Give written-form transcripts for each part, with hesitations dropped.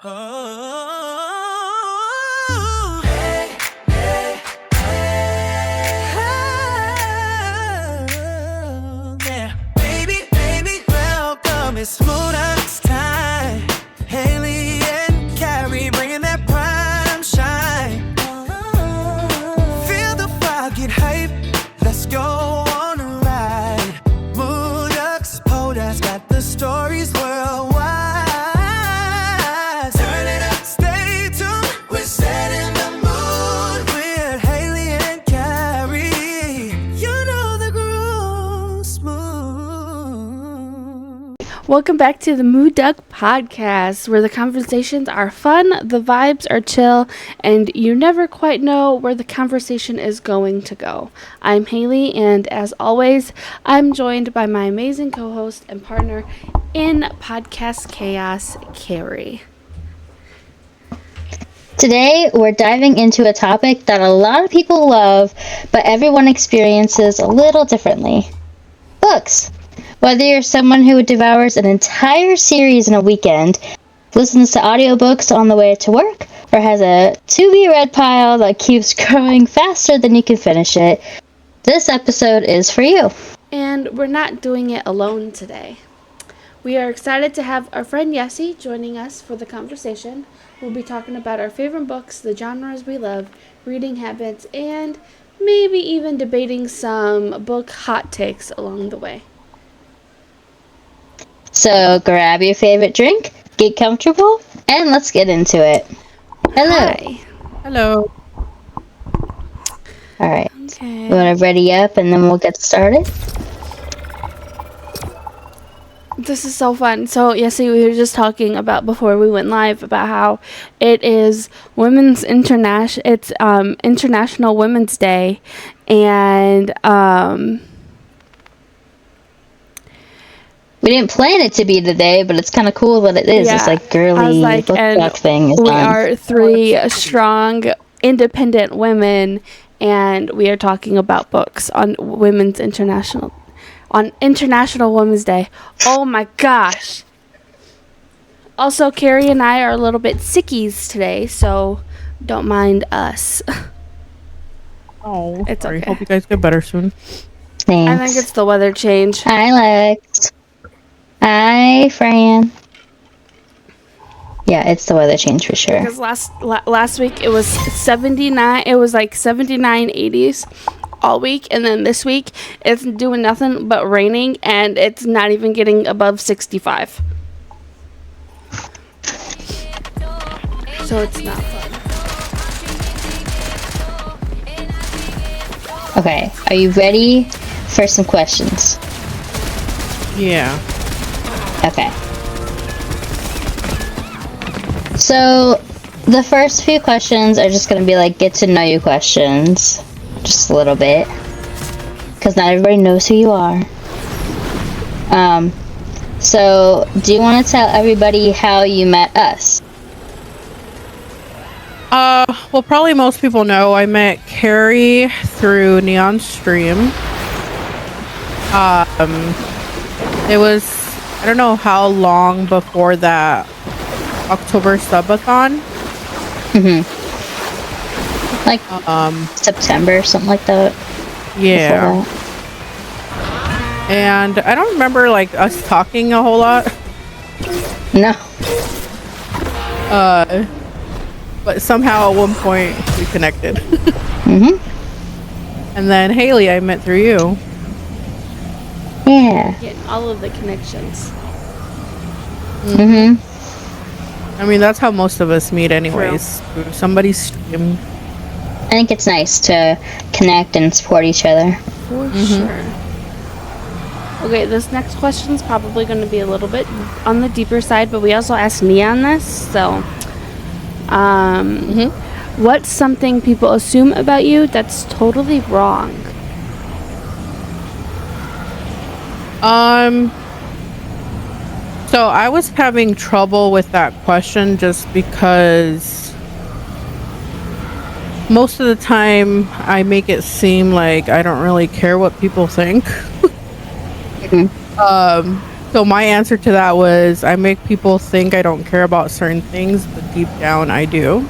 Oh, hey, hey, hey. Oh, yeah. Baby, welcome. It's Moon Dog's time. Hailey and Kari bringing that prime shine. Feel the fire, get hype. Let's go on a ride. Moon Dog's POTUS got the stories worldwide. Turn it up, stay tuned. We're setting the mood with Hailey and Kari. You know the groove, smooth. Welcome back to the Mood Dog Podcast, where the conversations are fun, the vibes are chill, and you never quite know where the conversation is going to go. I'm Hailey, and as always, I'm joined by my amazing co-host and partner in podcast chaos, Kari. Today, we're diving into a topic that a lot of people love, but everyone experiences a little differently. Books. Whether you're someone who devours an entire series in a weekend, listens to audiobooks on the way to work, or has a to-be-read pile that keeps growing faster than you can finish it, this episode is for you. And we're not doing it alone today. We are excited to have our friend Yessi joining us for the conversation. We'll be talking about our favorite books, the genres we love, reading habits, and maybe even debating some book hot takes along the way. So grab your favorite drink, get comfortable, and let's get into it. Hello. Hi. Hello. All right. Okay. You want to ready up and then we'll get started? This is so fun. So, Yessi, we were just talking about before we went live about how it is International Women's Day, and We didn't plan it to be today, but it's kind of cool that it is. Yeah, It's like I was girly like, book and talk thing. Is we fun. are three strong, independent women, and we are talking about books on International Women's Day. Oh my gosh. Also, Kari and I are a little bit sickies today, so don't mind us. Oh, It's sorry. okay. Hope you guys get better soon. Thanks. I think it's the weather change. Hi, Lex. Hi, Fran. Yeah, it's the weather change for sure. Because last week it was 79. It was like 79, 80s all week, and then this week it's doing nothing but raining, and it's not even getting above 65. So it's not fun. Okay, are you ready for some questions? Yeah. Okay. So, the first few questions are just going to be like get to know you questions. Just a little bit. Because not everybody knows who you are. So, do you want to tell everybody how you met us? Well, probably most people know I met Kari through Neon Stream. It was, I don't know how long before that October subathon. Like, September, something like that? Yeah. Before that? And I don't remember like us talking a whole lot. No. But somehow at one point we connected. And then Hailey I met through you. Yeah. Getting all of the connections. I mean, that's how most of us meet anyways. Through somebody's stream. I think it's nice to connect and support each other. For sure. Okay, this next question is probably going to be a little bit on the deeper side, but we also asked Neon this, so... What's something people assume about you that's totally wrong? So I was having trouble with that question just because most of the time I make it seem like I don't really care what people think. So my answer to that was I make people think I don't care about certain things, but deep down I do.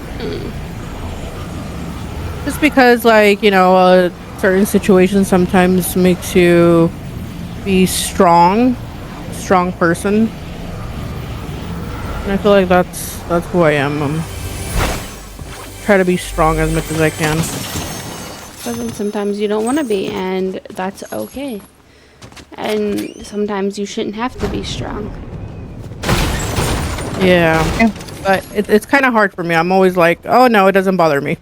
Just because, like, certain situations sometimes makes you be strong person. And I feel like that's who I am. Try to be strong as much as I can. But then sometimes you don't want to be, and that's okay. And sometimes you shouldn't have to be strong. Yeah. But it's kind of hard for me. I'm always like, oh no, it doesn't bother me.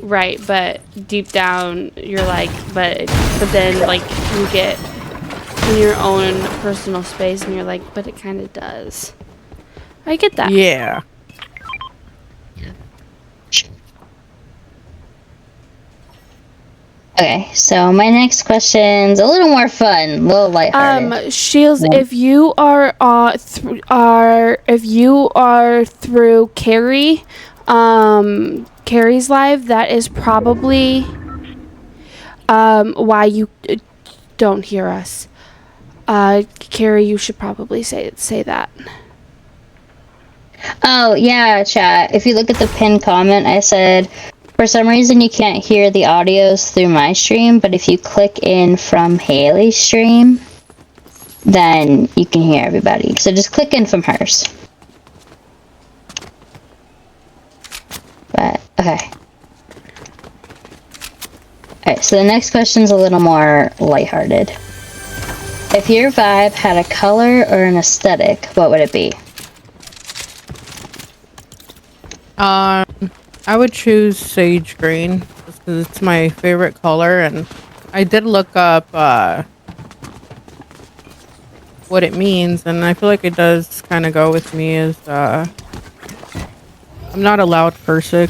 Right, but deep down you're like, but then like you get in your own personal space and you're like, but it kind of does. I get that. Yeah. Okay, so my next question's a little more fun, a little lighthearted. Shields, if you are through Kari's live, that is probably why you don't hear us. Kari, you should probably say that. Oh, yeah, chat. If you look at the pinned comment, I said, for some reason you can't hear the audios through my stream, but if you click in from Hailey's stream, then you can hear everybody. So just click in from hers. But, okay. Alright, so the next question's a little more lighthearted. If your vibe had a color or an aesthetic, what would it be? I would choose sage green just because it's my favorite color, and I did look up what it means, and I feel like it does kind of go with me as I'm not a loud person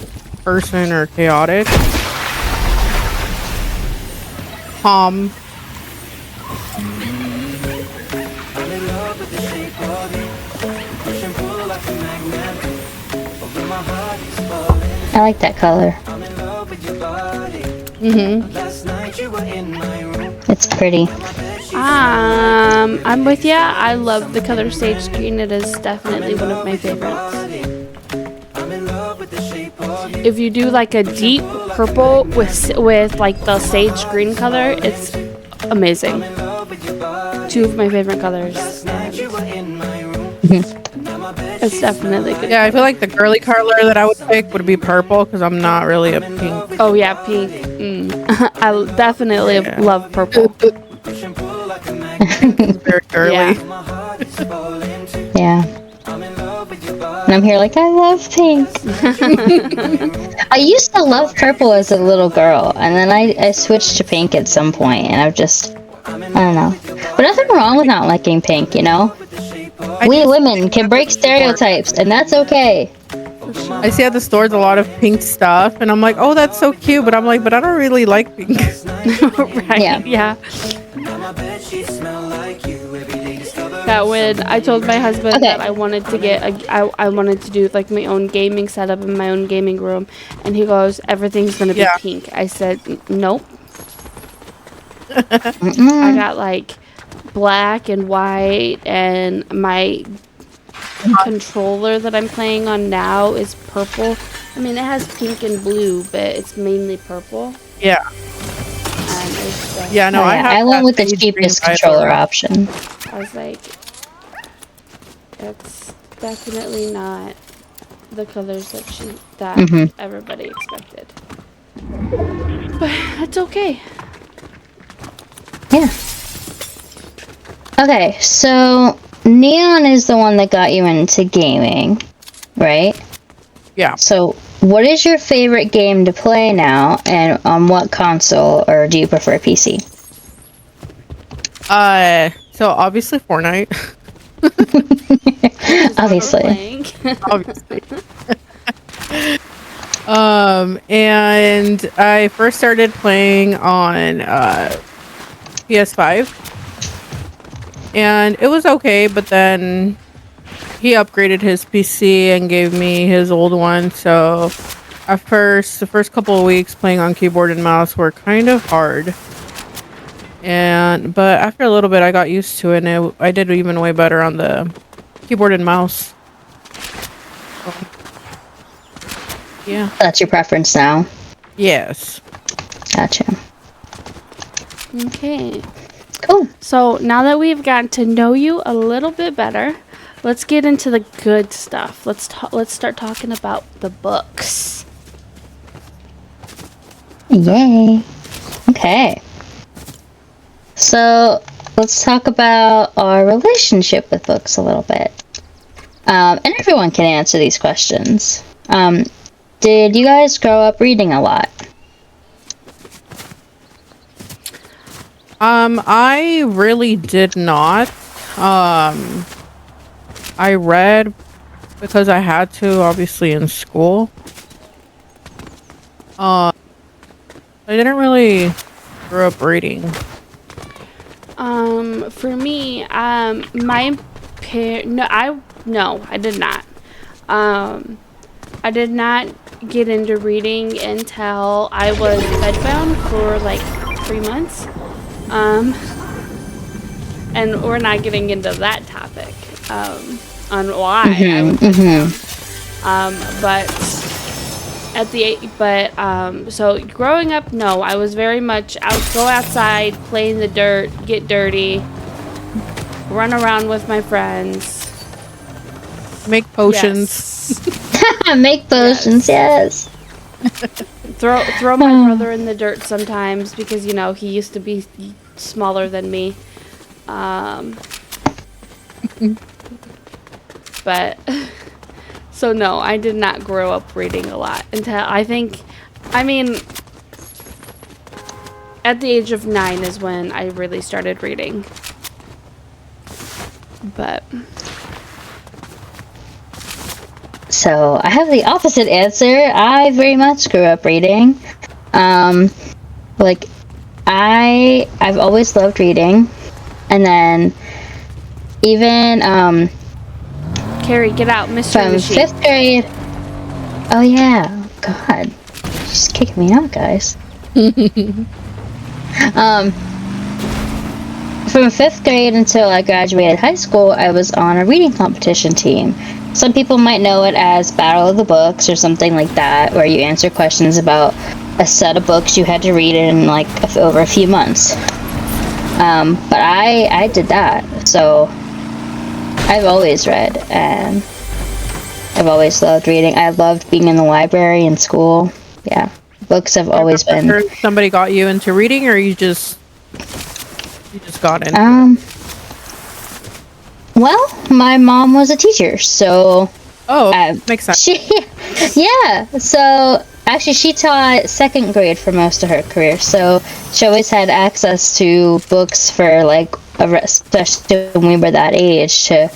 or chaotic. Calm. I like that color. It's pretty. I'm with ya. I love the color sage green. It is definitely one of my favorites. If you do like a deep purple with like the sage green color, it's amazing. Two of my favorite colors. It's definitely good. Yeah, I feel like the girly color that I would pick would be purple because I'm not really a pink. Oh yeah, pink. I definitely love purple. Very girly. Yeah. And I'm here like, I love pink. I used to love purple as a little girl, and then I switched to pink at some point, and I don't know. But nothing wrong with not liking pink, you know? We women can break stereotypes, and that's okay. I see at the stores a lot of pink stuff, and I'm like, oh, that's so cute. But I'm like, but I don't really like pink. Right? Yeah. That when I told my husband that I wanted to get I wanted to do like my own gaming setup in my own gaming room, and he goes, everything's gonna be pink. I said, nope. I got like black and white, and my controller that I'm playing on now is purple. I mean, it has pink and blue, but it's mainly purple. Yeah. Yeah, no, I went with the cheapest controller option. I was like, it's definitely not the colors that everybody expected. But it's okay. Yeah. Okay, so Neon is the one that got you into gaming, right? Yeah. So what is your favorite game to play now, and on what console, or do you prefer PC? So obviously Fortnite. Obviously. Obviously. And I first started playing on PS5. And it was okay, but then he upgraded his PC and gave me his old one. So the first couple of weeks playing on keyboard and mouse were kind of hard. But after a little bit, I got used to it, and I did even way better on the keyboard and mouse. So, yeah. That's your preference now. Yes. Gotcha. Okay. Cool. So now that we've gotten to know you a little bit better, let's get into the good stuff. Let's start talking about the books. Yay. Okay. So let's talk about our relationship with books a little bit. And everyone can answer these questions. Did you guys grow up reading a lot? I really did not. I read because I had to, obviously, in school. I didn't really grow up reading. For me, I did not. I did not get into reading until I was bedbound for like 3 months. And we're not getting into that topic on why I was bedbound. So growing up, no, I was very much go outside, play in the dirt, get dirty, run around with my friends, Make potions. Yes. Make potions, yes. throw my brother in the dirt sometimes because he used to be smaller than me. But so no, I did not grow up reading a lot until at the age of 9 is when I really started reading. But So I have the opposite answer. I very much grew up reading. I've always loved reading, and then even Kari, get out, mystery from machine. 5th grade. Oh yeah, God, she's kicking me out, guys. From 5th grade until I graduated high school, I was on a reading competition team. Some people might know it as Battle of the Books or something like that, where you answer questions about a set of books you had to read in over a few months. But I did that, so I've always read, and I've always loved reading. I loved being in the library in school. Yeah, books have always been. Somebody got you into reading, or you just got into it? Well, my mom was a teacher, so. Makes sense. So actually, she taught 2nd grade for most of her career, so she always had access to books for especially when we were that age to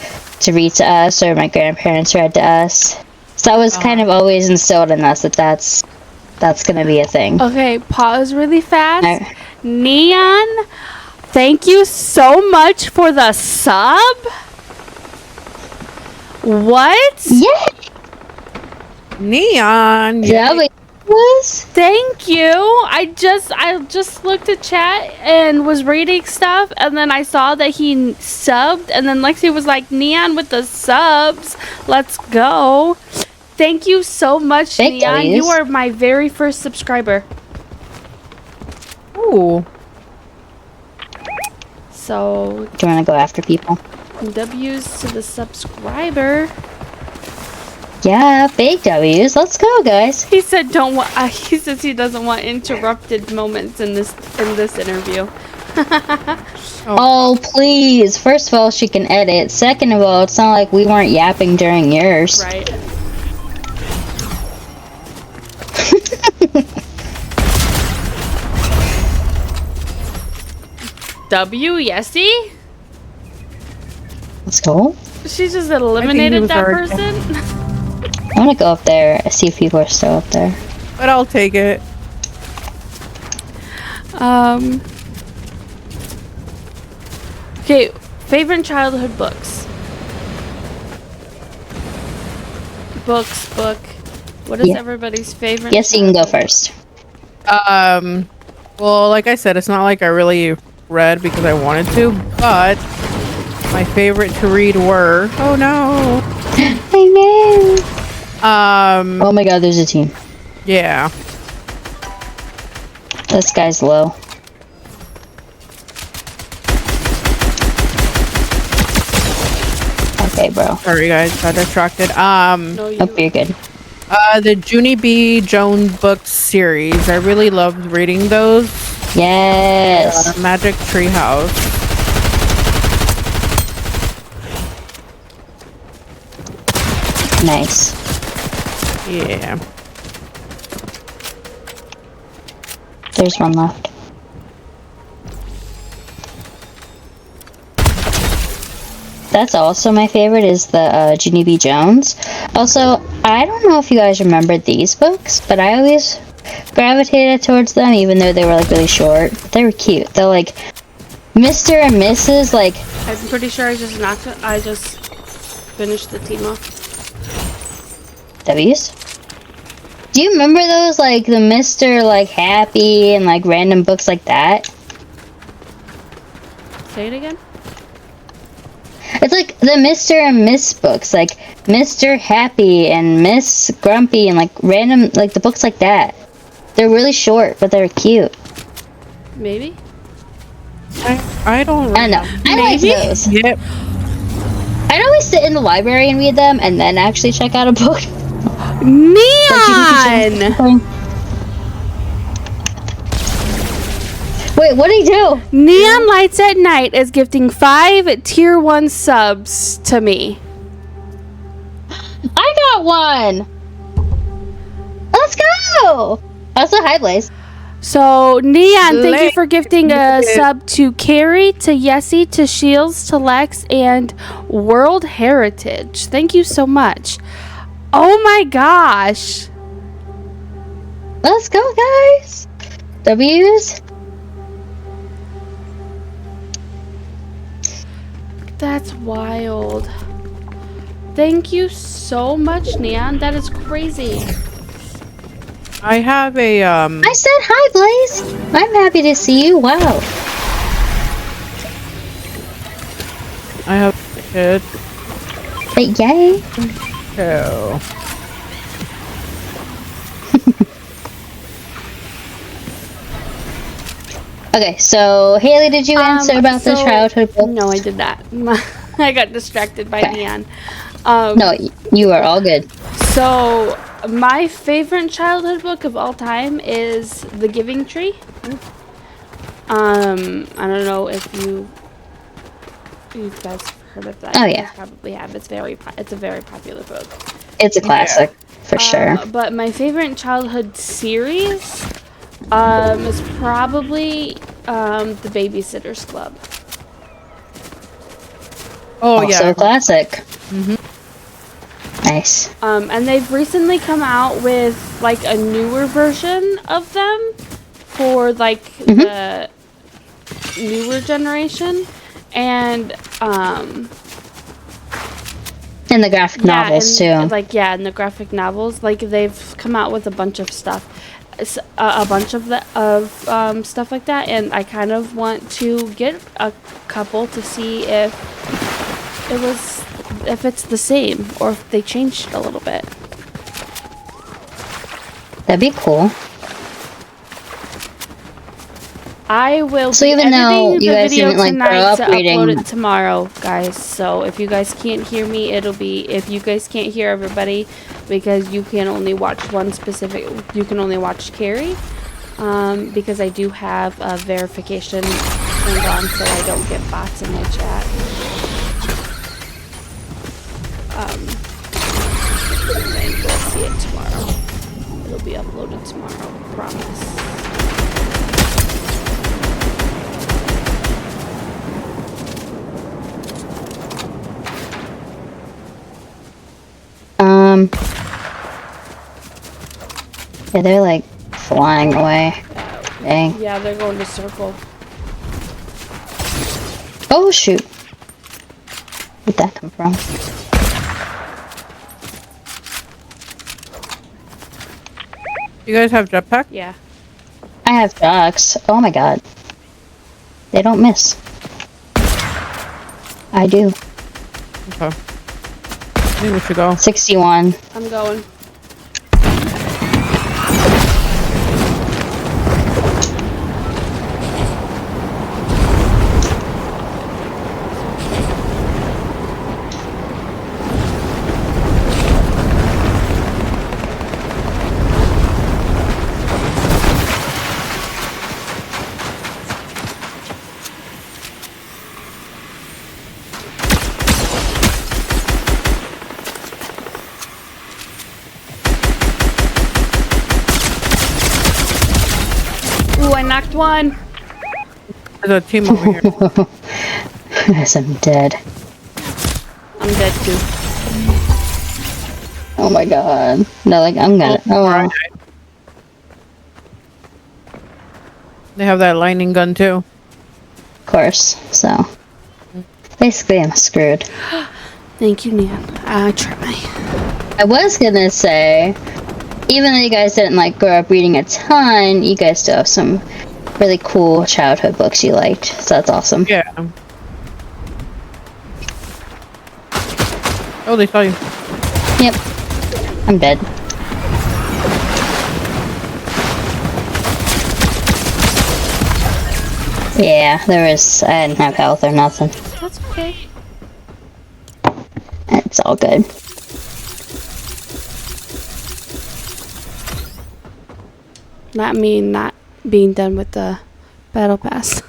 read to us, or my grandparents read to us. So that was kind of always instilled in us that's gonna be a thing. Okay, pause really fast. Neon, thank you so much for the sub. What? Yeah. Neon. Yeah, but was. Thank you. I just looked at chat and was reading stuff, and then I saw that he subbed, and then Lexi was like, "Neon with the subs, let's go." Thank you so much, Thank Neon. you. You are my very first subscriber. Ooh. So Do you want to go after people? W's to the subscriber. Yeah, big W's. Let's go, guys. He said he says he doesn't want interrupted moments in this interview. Oh, please. First of all, she can edit. Second of all, it's not like we weren't yapping during yours. Right. Yessi? Let's go. She just eliminated that already- person? I want to go up there and see if people are still up there. But I'll take it. Okay, favorite childhood books. Book. What is Yeah. everybody's favorite? Yes, you can go first. Well, like I said, it's not like I really read because I wanted to, but my favorite to read were I know. Oh my god, there's a team. yeah. This guy's low. Okay, bro. Sorry guys, got distracted. No, you. Hope you're good. The Junie B. Jones books series. I really loved reading those. Yes. Magic Treehouse. Nice. Yeah. There's one left. That's also my favorite is the Junie B. Jones. Also, I don't know if you guys remember these books, but I always gravitated towards them even though they were like really short. They were cute. They're like Mr. and Mrs. like I'm pretty sure I just knocked it. I just finished the team off. W's. Do you remember those like the Mr. like Happy and like random books like that? Say it again. It's like the Mr. and Miss books, like Mr. Happy and Miss Grumpy and like random like the books like that. They're really short, but they're cute. Maybe. I don't I don't know. I like those. Yep. I'd always sit in the library and read them and then actually check out a book. Neon! Wait, what did he do? Neon Lights at Night is gifting 5 tier 1 subs to me. I got one! Let's go! Also, hi, Blaze. So, Neon, thank you Late. for gifting a sub to Kari, to Yessi, to Shields, to Lex, and World Heritage. Thank you so much. Oh my gosh. Let's go, guys! W's? That's wild. Thank you so much, Neon. That is crazy. I have a I said hi, Blaze! I'm happy to see you. Wow. I have a kid But yay. too. Okay, so Hailey, did you answer about the childhood book? No, I did not. I got distracted by Okay. Neon. No, you are all good. So, my favorite childhood book of all time is The Giving Tree. I don't know if you guys have heard of that. Oh, You yeah. guys probably have. It's a very popular book. It's a classic, for sure. But my favorite childhood series is probably The Babysitter's Club. Oh Also yeah. a classic. Nice. And they've recently come out with like a newer version of them for like the newer generation, and And the graphic novels, too. and the graphic novels, like they've come out with a bunch of stuff, a bunch of stuff like that, and I kind of want to get a couple to see if it's the same or if they changed a little bit. That'd be cool. I will So be even though editing you the guys video didn't, like, grow tonight up to upload reading- it tomorrow, guys. So if you guys can't hear me, if you guys can't hear everybody, because you can only watch you can only watch Kari, because I do have a verification turned on so I don't get bots in my chat. And we'll see it tomorrow. It'll be uploaded tomorrow, promise. Yeah, they're like flying away. Dang. Yeah, they're going to circle. Oh, shoot. Where'd that come from? You guys have jetpack? Yeah. I have ducks. Oh my god. They don't miss. I do. Okay. I think we should go. 61. I'm going. Ooh, I knocked one. There's a team over here. Yes, I'm dead. I'm dead too. Oh my god. No, like, I'm gonna. Oh. They have that lightning gun too. Of course. So. Basically, I'm screwed. Thank you, Nan. I try. I was gonna say, even though you guys didn't like grow up reading a ton, you guys still have some really cool childhood books you liked. So that's awesome. Yeah. Oh, they saw you. Yep. I'm dead. Yeah, I didn't have health or nothing. That's okay. It's all good. Not me not being done with the battle pass.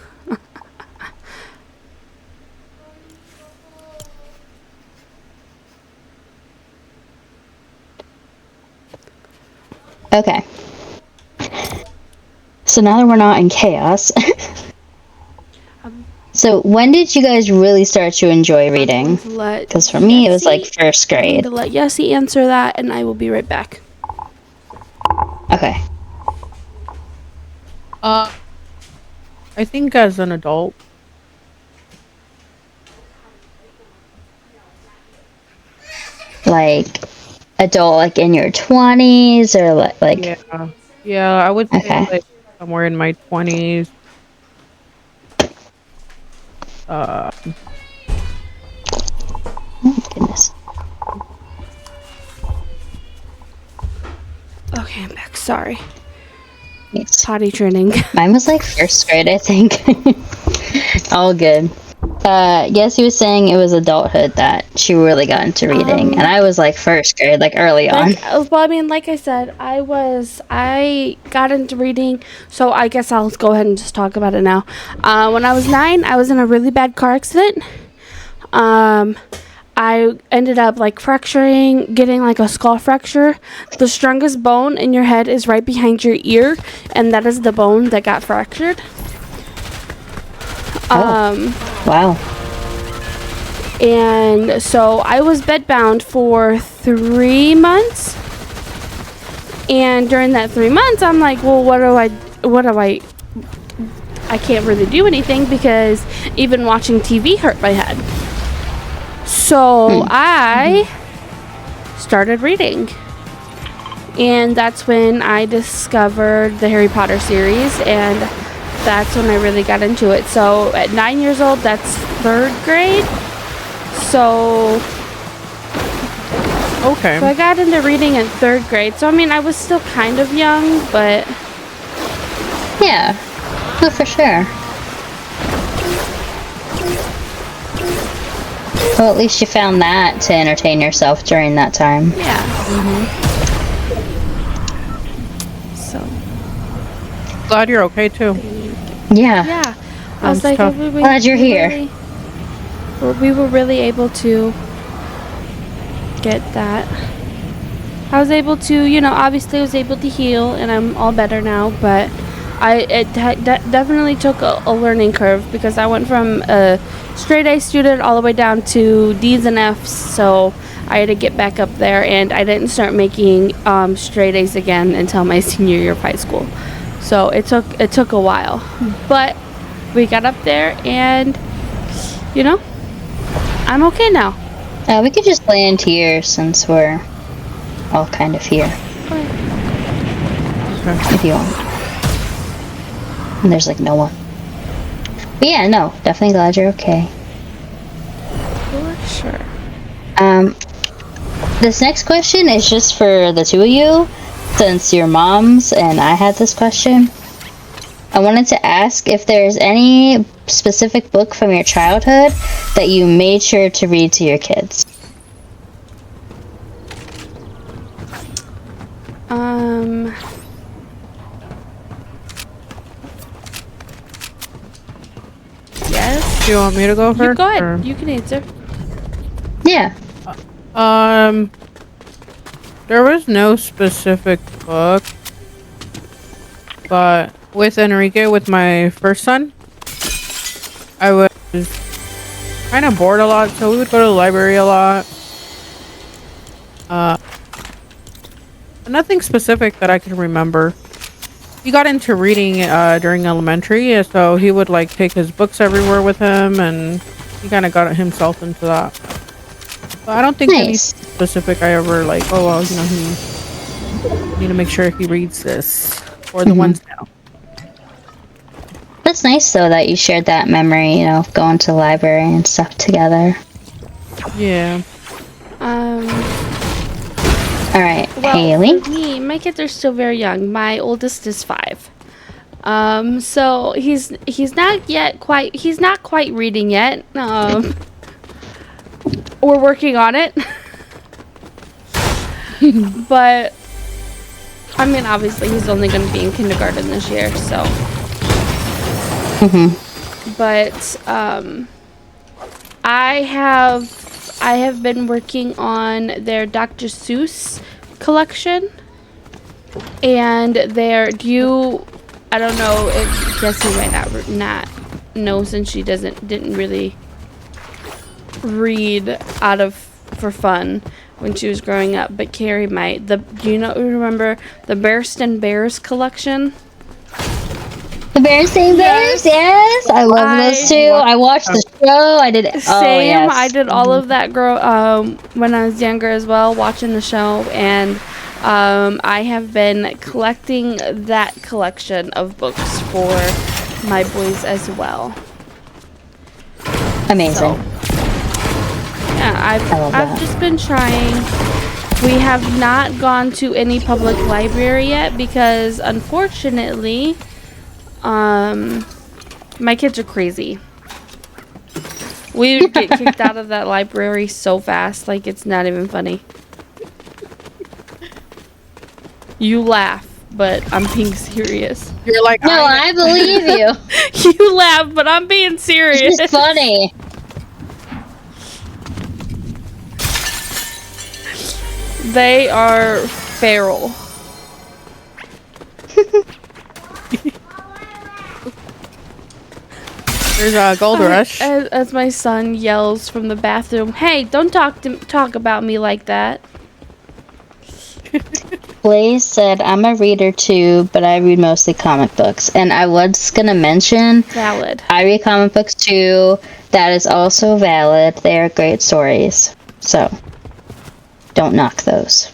Okay. So now that we're not in chaos. So when did you guys really start to enjoy reading? Because for me, it was like first I'm going grade. to let Yessi answer that, and I will be right back. Okay. I think as an adult. Like adult, like in your 20s, or like. Yeah. Yeah, I would say Okay. like somewhere in my 20s. Oh, goodness. Okay, I'm back. Sorry. Yes. Potty training. Mine was like first grade, I think. All good. Yes, he was saying it was adulthood that she really got into reading, and I was like first grade, like early on. Well, I mean, like I said, I got into reading, so I guess I'll go ahead and just talk about it now. When I was 9, I was in a really bad car accident. I ended up like getting like a skull fracture. The strongest bone in your head is right behind your ear, and that is the bone that got fractured. Wow. And so I was bedbound for 3 months. And during that 3 months, I'm like, well, I can't really do anything because even watching TV hurt my head. So I started reading. And that's when I discovered the Harry Potter series, and that's when I really got into it. So at 9 years old, that's 3rd grade. So Okay. I got into reading in 3rd grade. So I mean, I was still kind of young, but Yeah. No, for sure. Well, at least you found that to entertain yourself during that time. yeah. So Glad you're okay too. Yeah. yeah, I was Sounds like, tough. Glad you're here. We were really able to get that. I was able to, obviously I was able to heal, and I'm all better now, but it definitely took a learning curve, because I went from a straight A student all the way down to D's and F's, so I had to get back up there, and I didn't start making straight A's again until my senior year of high school. So it took a while, but we got up there, and I'm okay now. We could just land here since we're all kind of here. If you want. And there's like no one. But yeah, no, definitely glad you're okay. For sure. This next question is just for the two of you, since you're moms and I had this question. I wanted to ask if there's any specific book from your childhood that you made sure to read to your kids. Yes. Do you want me to go first? You go ahead. or- You can answer. Yeah. There was no specific book, but with Enrique, with my first son, I was kind of bored a lot, so we would go to the library a lot. Nothing specific that I can remember. He got into reading during elementary, so he would like take his books everywhere with him, and he kind of got himself into that. But I don't think any Nice. specific I ever like. Oh well, you know, he need to make sure he reads this or the ones now. That's nice, though, that you shared that memory, you know, going to the library and stuff together. Yeah. All right, Well, Hailey. for me, my kids are still very young. My oldest is 5. So he's not quite reading yet. We're working on it. But I mean, obviously he's only going to be in kindergarten this year, so. But I have been working on their Dr. Seuss collection, and I don't know if Yessi might not know, since she didn't really read for fun when she was growing up, but Kari might. Do you remember the Bearston Bears collection? The Berenstein Bears, yes, I love those too. I watched the show. I did. Same. Oh, yes. I did all of that when I was younger as well, watching the show, and I have been collecting that collection of books for my boys as well. Amazing. So, yeah, I love that. I've just been trying. We have not gone to any public library yet because, unfortunately, my kids are crazy. We would get kicked out of that library so fast, like it's not even funny. You laugh, but I'm being serious. You're like, No, I believe you. You laugh, but I'm being serious. It's funny. They are feral. There's a gold rush. As my son yells from the bathroom, "Hey, don't talk about me like that." Blaze said, I'm a reader too, but I read mostly comic books. And I was going to mention, Valid. I read comic books too. That is also valid. They are great stories. So, don't knock those.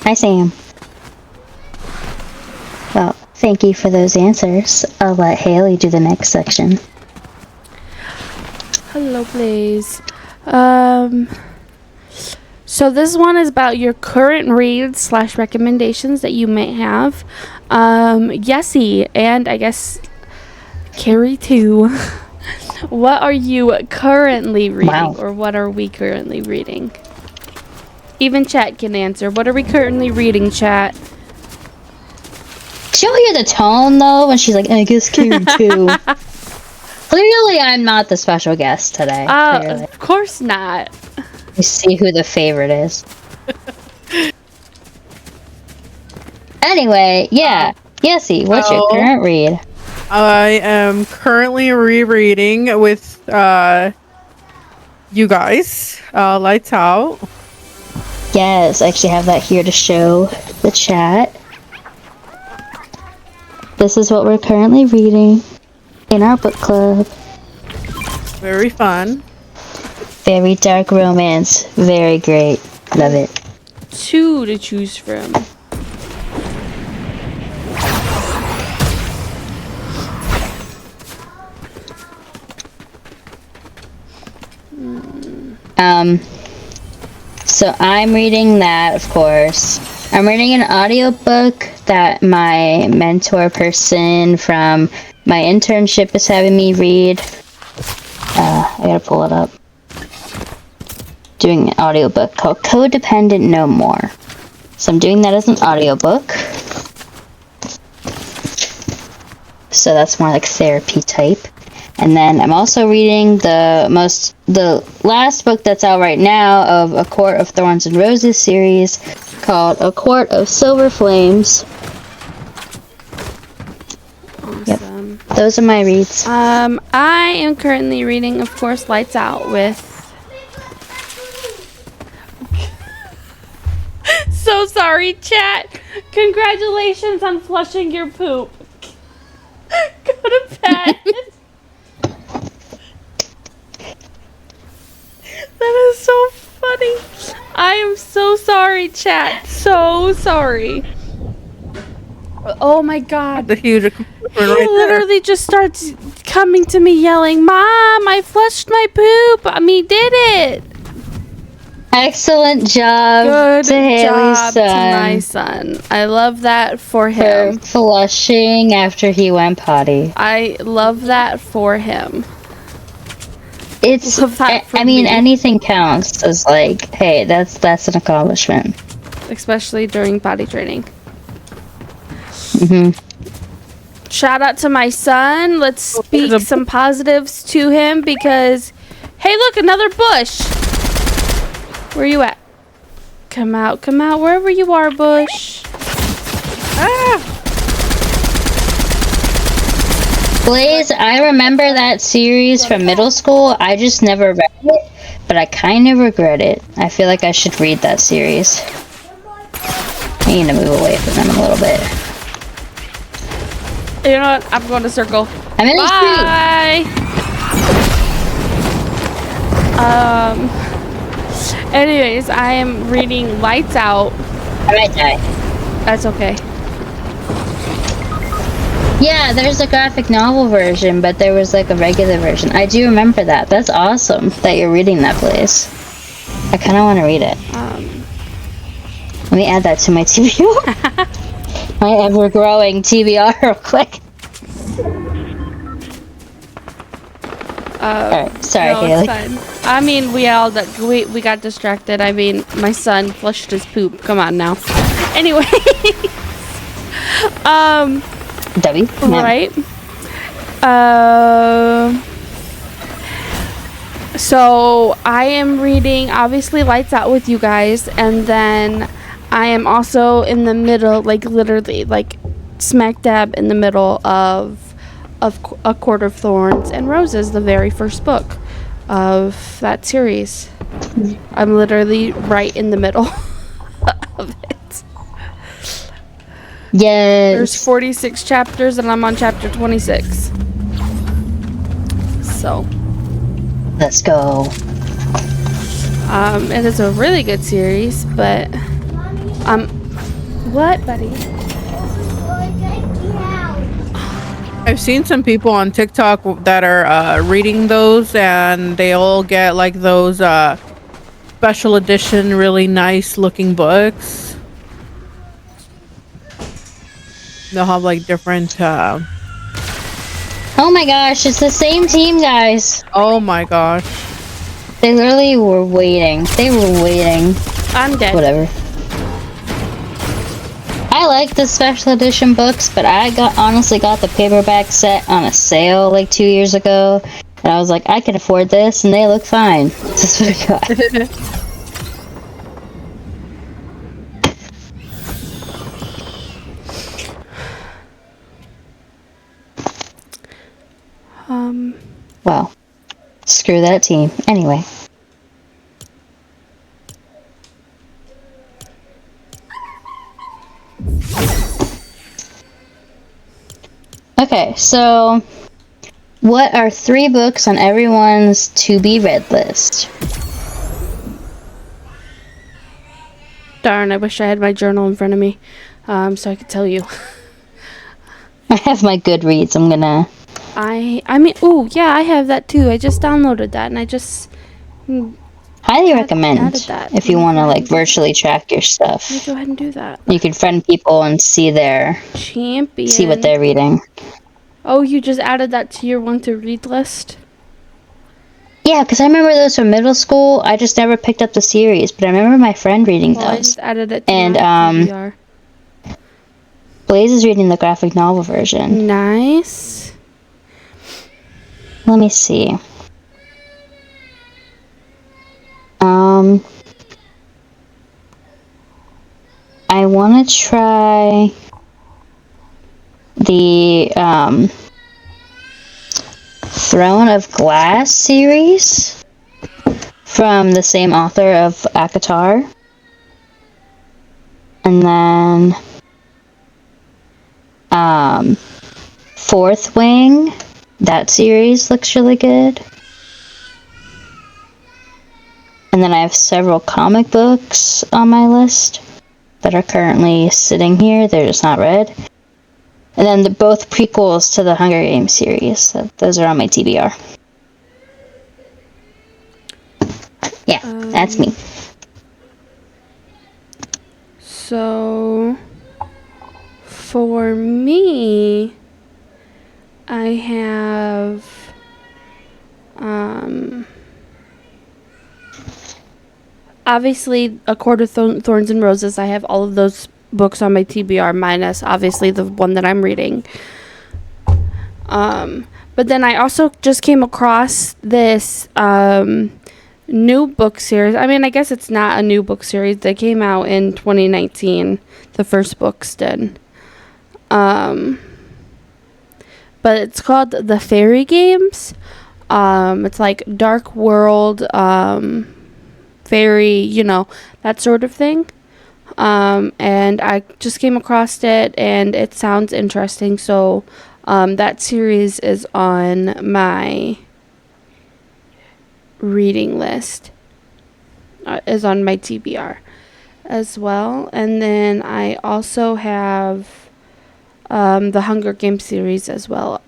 Hi, Sam. Well, thank you for those answers. I'll let Hailey do the next section. Hello, Blaze. So this one is about your current reads / recommendations that you may have. Yessi, and I guess Kari too. What are you currently reading? Wow. Or what are we currently reading? Even chat can answer. What are we currently reading, chat? She'll hear the tone, though, when she's like, I guess Kari too. Clearly, I'm not the special guest today. Clearly. Of course not. You see who the favorite is. Anyway, yeah. Yessi, what's your current read? I am currently rereading with you guys. Lights Out. Yes, I actually have that here to show the chat. This is what we're currently reading in our book club. Very fun. Very dark romance. Very great. Love it. 2 to choose from. So I'm reading that, of course. I'm reading an audiobook that my mentor person from my internship is having me read. I gotta pull it up. Doing an audiobook called Codependent No More. So I'm doing that as an audiobook. So that's more like therapy type. And then I'm also reading the last book that's out right now of A Court of Thorns and Roses series called A Court of Silver Flames. Awesome. Yep. Those are my reads. I am currently reading, of course, Lights Out with. So sorry, chat. Congratulations on flushing your poop. Go to bed. That is so funny. I am so sorry, chat. So sorry. Oh my god. The huge improvement right He literally just starts coming to me yelling, "Mom, I flushed my poop. Mommy did it." Excellent job Good to Hailey's job son to my son. I love that for for him. flushing after he went potty. I love that for him. It's Love that for I mean me. anything counts as like, hey, that's an accomplishment. Especially during potty training. Hmm. Shout out to my son. Let's speak some positives to him because, hey, look, another bush. Where you at? Come out, wherever you are, bush. Blaze, I remember that series from middle school. I just never read it, but I kind of regret it. I feel like I should read that series. I need to move away from them a little bit. You know what? I'm going to circle. I'm in the street. Bye. Anyways, I am reading Lights Out. I might die. That's okay. Yeah, there's a graphic novel version, but there was like a regular version. I do remember that. That's awesome that you're reading that, Blaze. I kind of want to read it. Let me add that to my TBR. My ever-growing TBR real quick. Alright, sorry, No, Hailey. it's fine. I mean, we got distracted. I mean, my son flushed his poop. Come on now. Anyway, W? No. right. So I am reading obviously Lights Out with you guys, and then I am also in the middle, like literally, like smack dab in the middle of A Court of Thorns and Roses, the very first book of that series. I'm literally right in the middle of it. Yes. There's 46 chapters and I'm on chapter 26. So, Let's go. it is a really good series, but what, buddy? I've seen some people on TikTok that are reading those, and they all get like those special edition, really nice looking books. They'll have like different. Oh my gosh, it's the same team, guys. Oh my gosh! They literally were waiting. They were waiting. I'm dead. Whatever. I like the special edition books, but I honestly got the paperback set on a sale like 2 years ago, and I was like, I can afford this, and they look fine. That's what I got. Well, screw that team. Anyway. Okay, so what are 3 books on everyone's to-be-read list? Darn, I wish I had my journal in front of me, so I could tell you. I have my Goodreads. I'm gonna... I mean, oh yeah, I have that too. I just downloaded that, and I just Highly added recommend that. if you want to like virtually track your stuff. Let me go ahead and do that. You can friend people and see Champion. what they're reading. Oh, you just added that to your want to read list? Yeah, because I remember those from middle school. I just never picked up the series, but I remember my friend reading Well, I those. just added it to And my TBR. Blaze is reading the graphic novel version. Nice. Let me see. I want to try the Throne of Glass series from the same author of Akatar. And then Fourth Wing, that series looks really good. And then I have several comic books on my list that are currently sitting here. They're just not read. And then both prequels to the Hunger Games series. Those are on my TBR. Yeah, that's me. So, for me, I have, obviously, A Court of Thorns and Roses. I have all of those books on my TBR, minus, obviously, the one that I'm reading. But then I also just came across this, new book series. I mean, I guess it's not a new book series. They came out in 2019. The first books did. But it's called The Fairy Games. It's like dark world, fairy, you know, that sort of thing. And I just came across it and it sounds interesting. So, that series is on my reading list, is on my TBR as well. And then I also have the Hunger Games series as well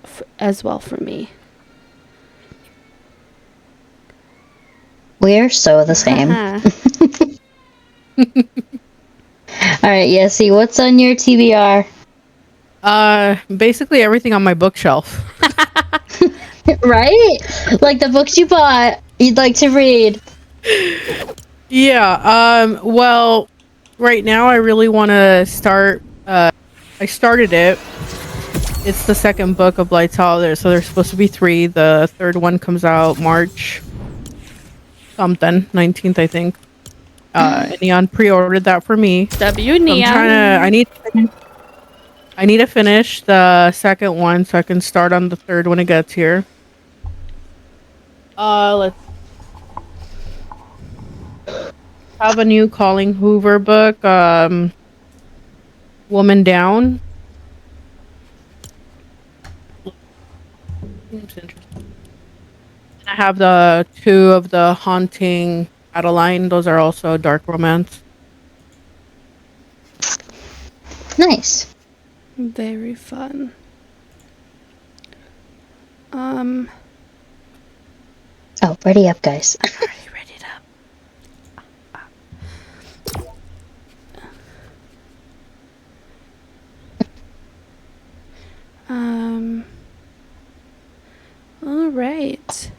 for me. We're so the same. Alright, Yessi, what's on your TBR? Basically everything on my bookshelf. Right? Like the books you bought, you'd like to read. Yeah, well, right now I really want to start, I started it. It's the second book of Blight's Holiday, so there's supposed to be 3. The third one comes out March something, 19th, I think. Neon pre-ordered that for me. Neon. I need to finish the second one so I can start on the third when it gets here. Let's have a new Colleen Hoover book, Woman Down. Seems interesting. I have the 2 of the Haunting Adeline. Those are also dark romance. Nice. Very fun. Oh, ready up, guys. I'm already ready up. All right.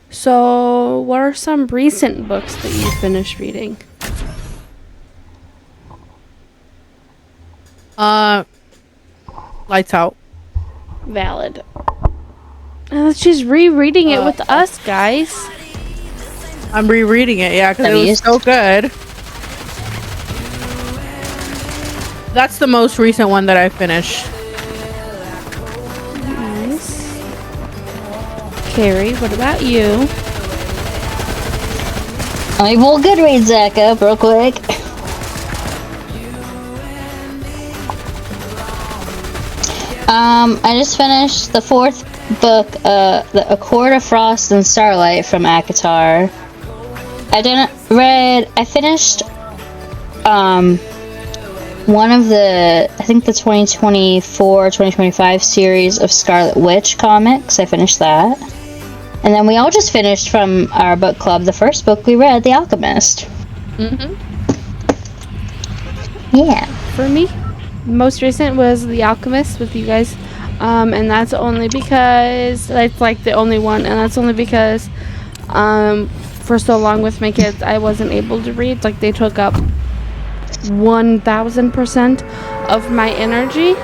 So, what are some recent books that you finished reading? Lights Out. Valid. She's rereading it with us, guys. I'm rereading it, yeah, because it was so good. That's the most recent one that I finished. Nice. Kari, what about you? I will Goodreads Zach up real quick. I just finished the 4th book, A Court of Frost and Starlight from Akatar. I finished, one of the, I think the 2024-2025 series of Scarlet Witch comics. I finished that. And then we all just finished from our book club the first book we read, The Alchemist. Mm-hmm. Yeah. For me, most recent was The Alchemist with you guys. And that's only because that's like the only one, and that's only because for so long with my kids I wasn't able to read. Like they took up 1000% of my energy.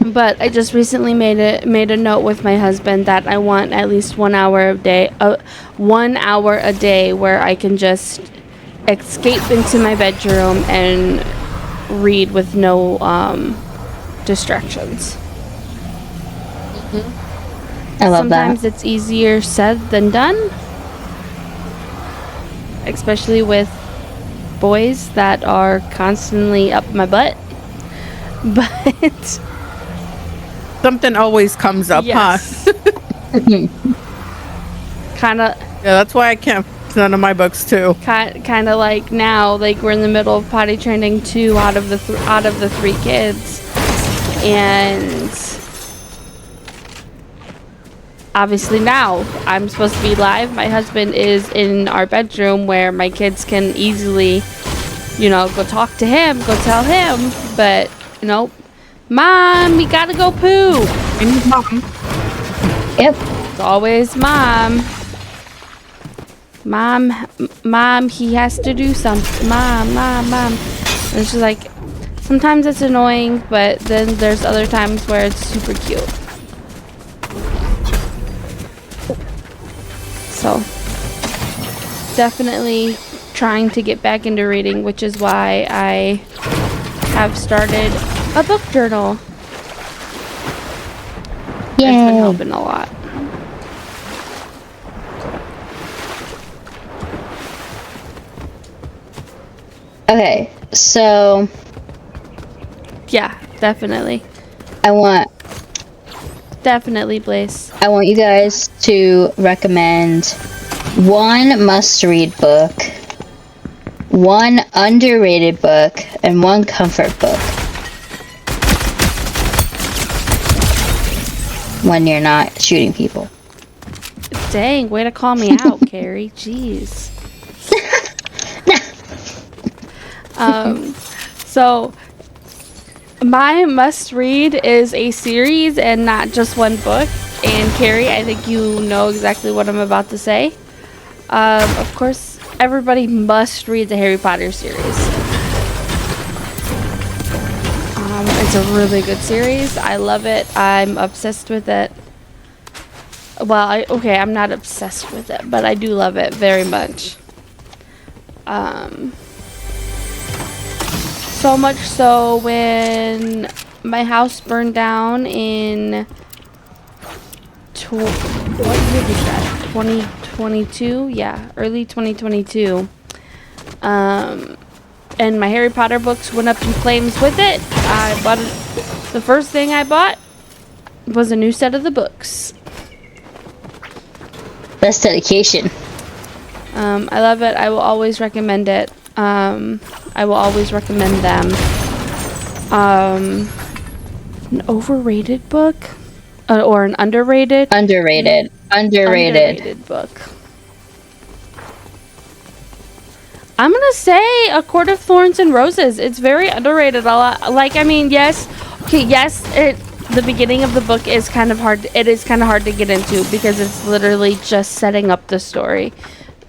But I just recently made a note with my husband that I want at least 1 hour a day, 1 hour a day where I can just escape into my bedroom and read with no distractions. I love Sometimes that. it's easier said than done, especially with boys that are constantly up my butt. But Something always comes up, yes, huh? kind of Yeah, that's why I can't none of my books too. kind of like now, like we're in the middle of potty training 2 out of the 3 kids, and obviously now I'm supposed to be live. My husband is in our bedroom where my kids can easily, go talk to him, go tell him, but Mom, we gotta go poo. And Mom, Yep. It's always mom. Mom, he has to do something. Mom. And it's just like, sometimes it's annoying, but then there's other times where it's super cute. So, definitely trying to get back into reading, which is why I have started a book journal. It's been Yay. helping a lot. Okay, so Yeah, definitely. Definitely, Blaze. I want you guys to recommend one must-read book, one underrated book, and one comfort book. When you're not shooting people. Dang, way to call me out, Kari. Jeez. So my must read is a series and not just one book. And Kari, I think you know exactly what I'm about to say. Of course, everybody must read the Harry Potter series. It's a really good series. I love it. I'm obsessed with it. Well, I'm not obsessed with it, but I do love it very much. So much so when my house burned down in what year was that? 2022? Yeah, early 2022. And my Harry Potter books went up in flames with it. I bought it. The first thing I bought was a new set of the books. That's dedication. I love it. I will always recommend it. I will always recommend them. An overrated book? Or an underrated? Underrated Book. I'm gonna say A Court of Thorns and Roses. It's very underrated. A lot. Like, I mean, yes. Okay, yes. The beginning of the book is kind of hard. It is kind of hard to get into because it's literally just setting up the story.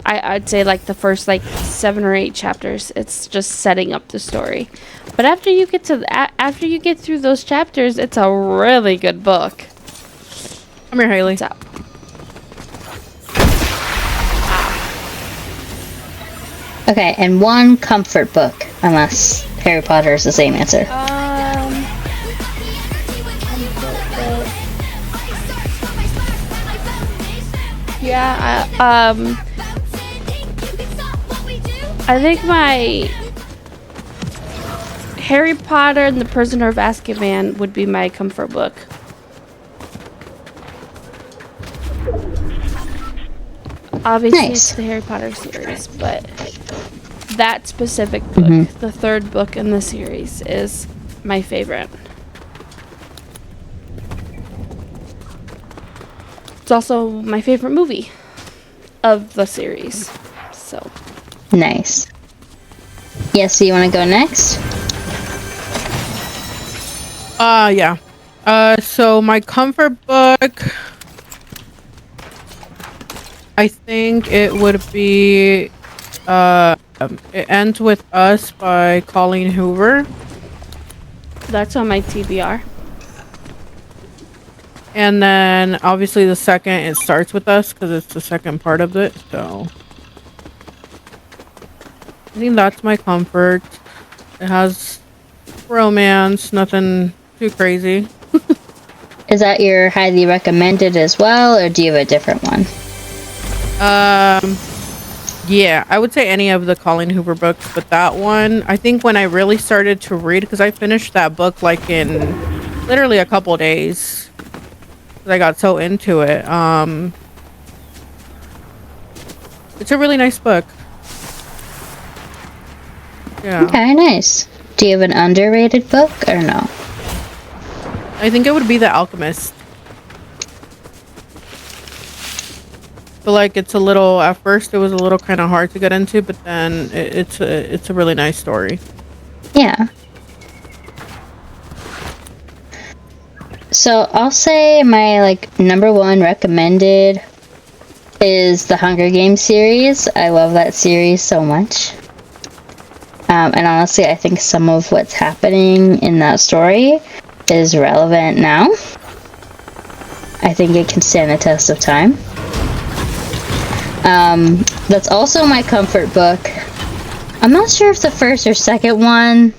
I'd say like the first 7 or 8 chapters, it's just setting up the story. But after you get through those chapters, it's a really good book. come here, Hailey. What's up? Okay, and one comfort book, unless Harry Potter is the same answer. Yeah, I think my Harry Potter and the Prisoner of Azkaban would be my comfort book. Obviously, Nice. it's the Harry Potter series, but that specific book, the third book in the series, is my favorite. It's also my favorite movie of the series. So Nice. Yes, so you want to go next? Yeah. So my comfort book, I think it would be It Ends With Us by Colleen Hoover. that's on my TBR. And then obviously the second, It Starts With Us, because it's the second part of it. So I think that's my comfort. It has romance, nothing too crazy. Is that your highly recommended as well, or do you have a different one? Yeah, I would say any of the Colleen Hoover books, but that one, I think when I really started to read, because I finished that book like in literally a couple days, 'cause I got so into it. It's a really nice book. Yeah. Okay, nice. Do you have an underrated book, or no? I think it would be The Alchemist. But like it's a little, at first it was a little kind of hard to get into, but then it's a really nice story. Yeah. So I'll say my like number one recommended is the Hunger Games series. I love that series so much. And honestly, I think some of what's happening in that story is relevant now. I think it can stand the test of time. That's also my comfort book. I'm not sure if the first or second one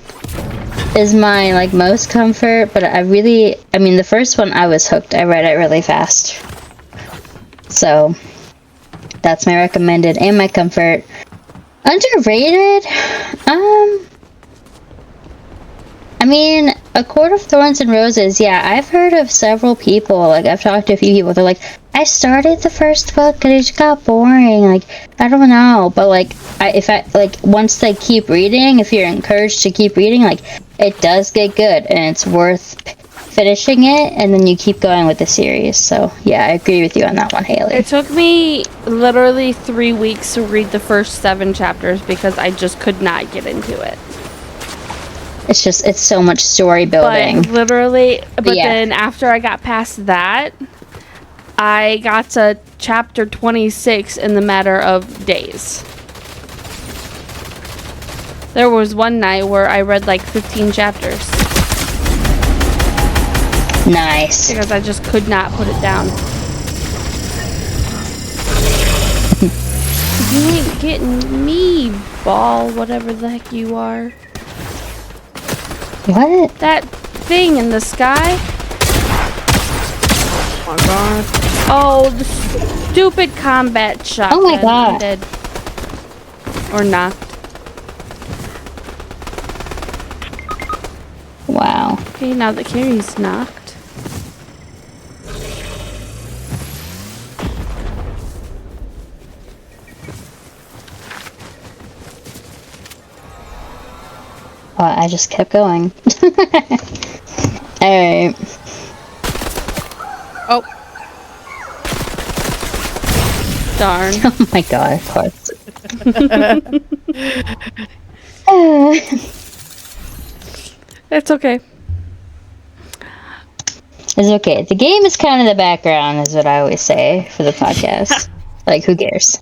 is my like most comfort, but I mean the first one I was hooked. I read it really fast. So that's my recommended and my comfort. Underrated? I mean, A Court of Thorns and Roses, yeah, I've heard of several people, like, I've talked to a few people, they're like, I started the first book and it just got boring, like, I don't know, but, like, once they keep reading, if you're encouraged to keep reading, like, it does get good, and it's worth finishing it, and then you keep going with the series, so, yeah, I agree with you on that one, Hailey. It took me literally 3 weeks to read the first 7 chapters because I just could not get into it. It's so much story building. But then after I got past that, I got to chapter 26 in the matter of days. There was one night where I read like 15 chapters. Nice. Because I just could not put it down. You ain't getting me, ball, whatever the heck you are. What? That thing in the sky? Oh my god. Oh, the stupid combat shot. Oh my god. Dead. Or knocked. Wow. Okay, now that Kari's knocked. Oh, I just kept going. Alright. Oh. Darn. Oh my god, of course. It's okay. It's okay. The game is kind of the background, is what I always say for the podcast. Like, who cares?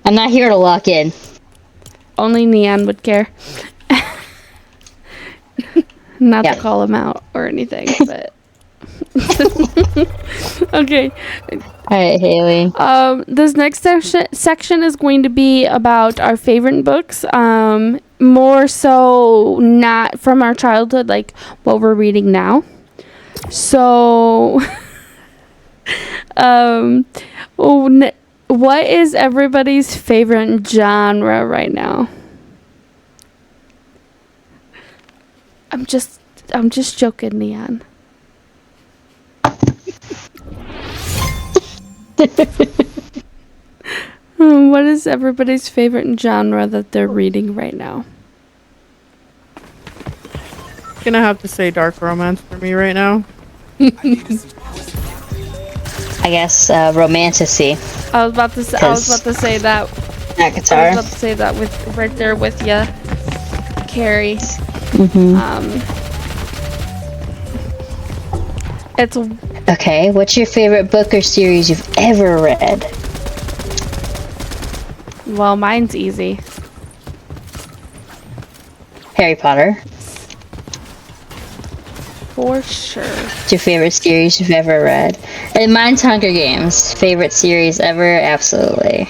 I'm not here to lock in. Only Neon would care. Not Yeah. to call him out or anything, but... Okay. Alright, Hailey. This next section is going to be about our favorite books. More so not from our childhood, like what we're reading now. So, what is everybody's favorite genre right now? I'm just joking, Neon. What is everybody's favorite genre that they're reading right now? Gonna have to say dark romance for me right now. I guess, romanticy. I was about to say. I was about to say that. That I guitar. was about to say that with right there with you, Kari. It's Okay, what's your favorite book or series you've ever read? well, mine's easy. Harry Potter. For sure. What's your favorite series you've ever read? And mine's Hunger Games. Favorite series ever? Absolutely.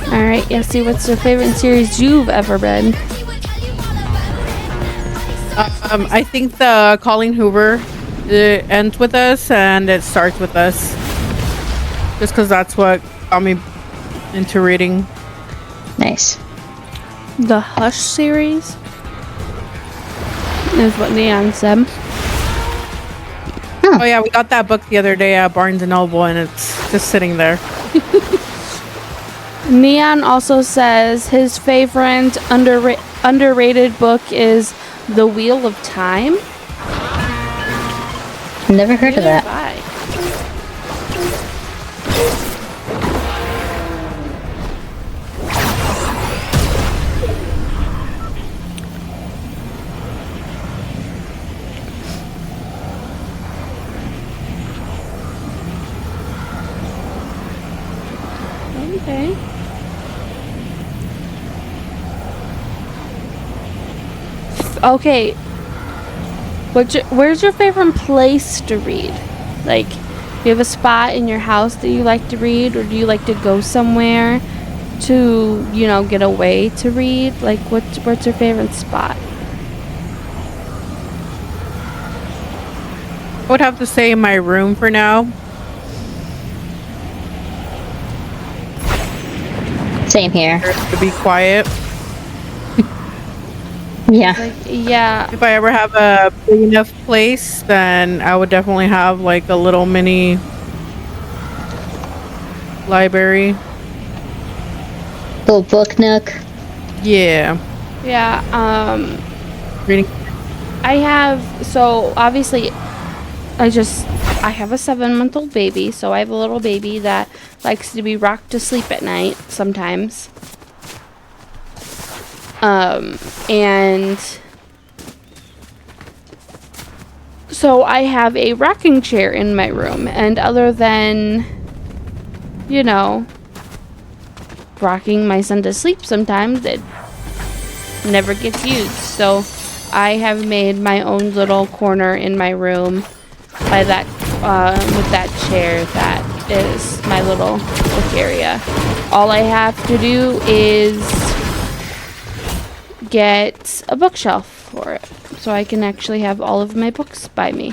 Alright, Yessi, what's your favorite series you've ever read? I think the Colleen Hoover ends with us and it starts with us. Just because that's what got me into reading. Nice. The Hush series is what Neon said. Oh yeah, we got that book the other day at Barnes and Noble and it's just sitting there. Neon also says his favorite underrated book is The Wheel of Time. Never heard of that. Bye. Okay. Okay. Where's your favorite place to read? Like, do you have a spot in your house that you like to read, or do you like to go somewhere to, you know, get away to read? Like, what's your favorite spot? I would have to say in my room for now. Same here. To be quiet. Yeah. Like, yeah. If I ever have a big enough place, then I would definitely have like a little mini library. Little book nook. Yeah. Yeah, Reading. I have, so obviously I have a 7-month-old baby, so I have a little baby that likes to be rocked to sleep at night sometimes. And so I have a rocking chair in my room, and other than, you know, rocking my son to sleep sometimes, it never gets used. So I have made my own little corner in my room by that with that chair that is my little book area. All I have to do is get a bookshelf for it, so I can actually have all of my books by me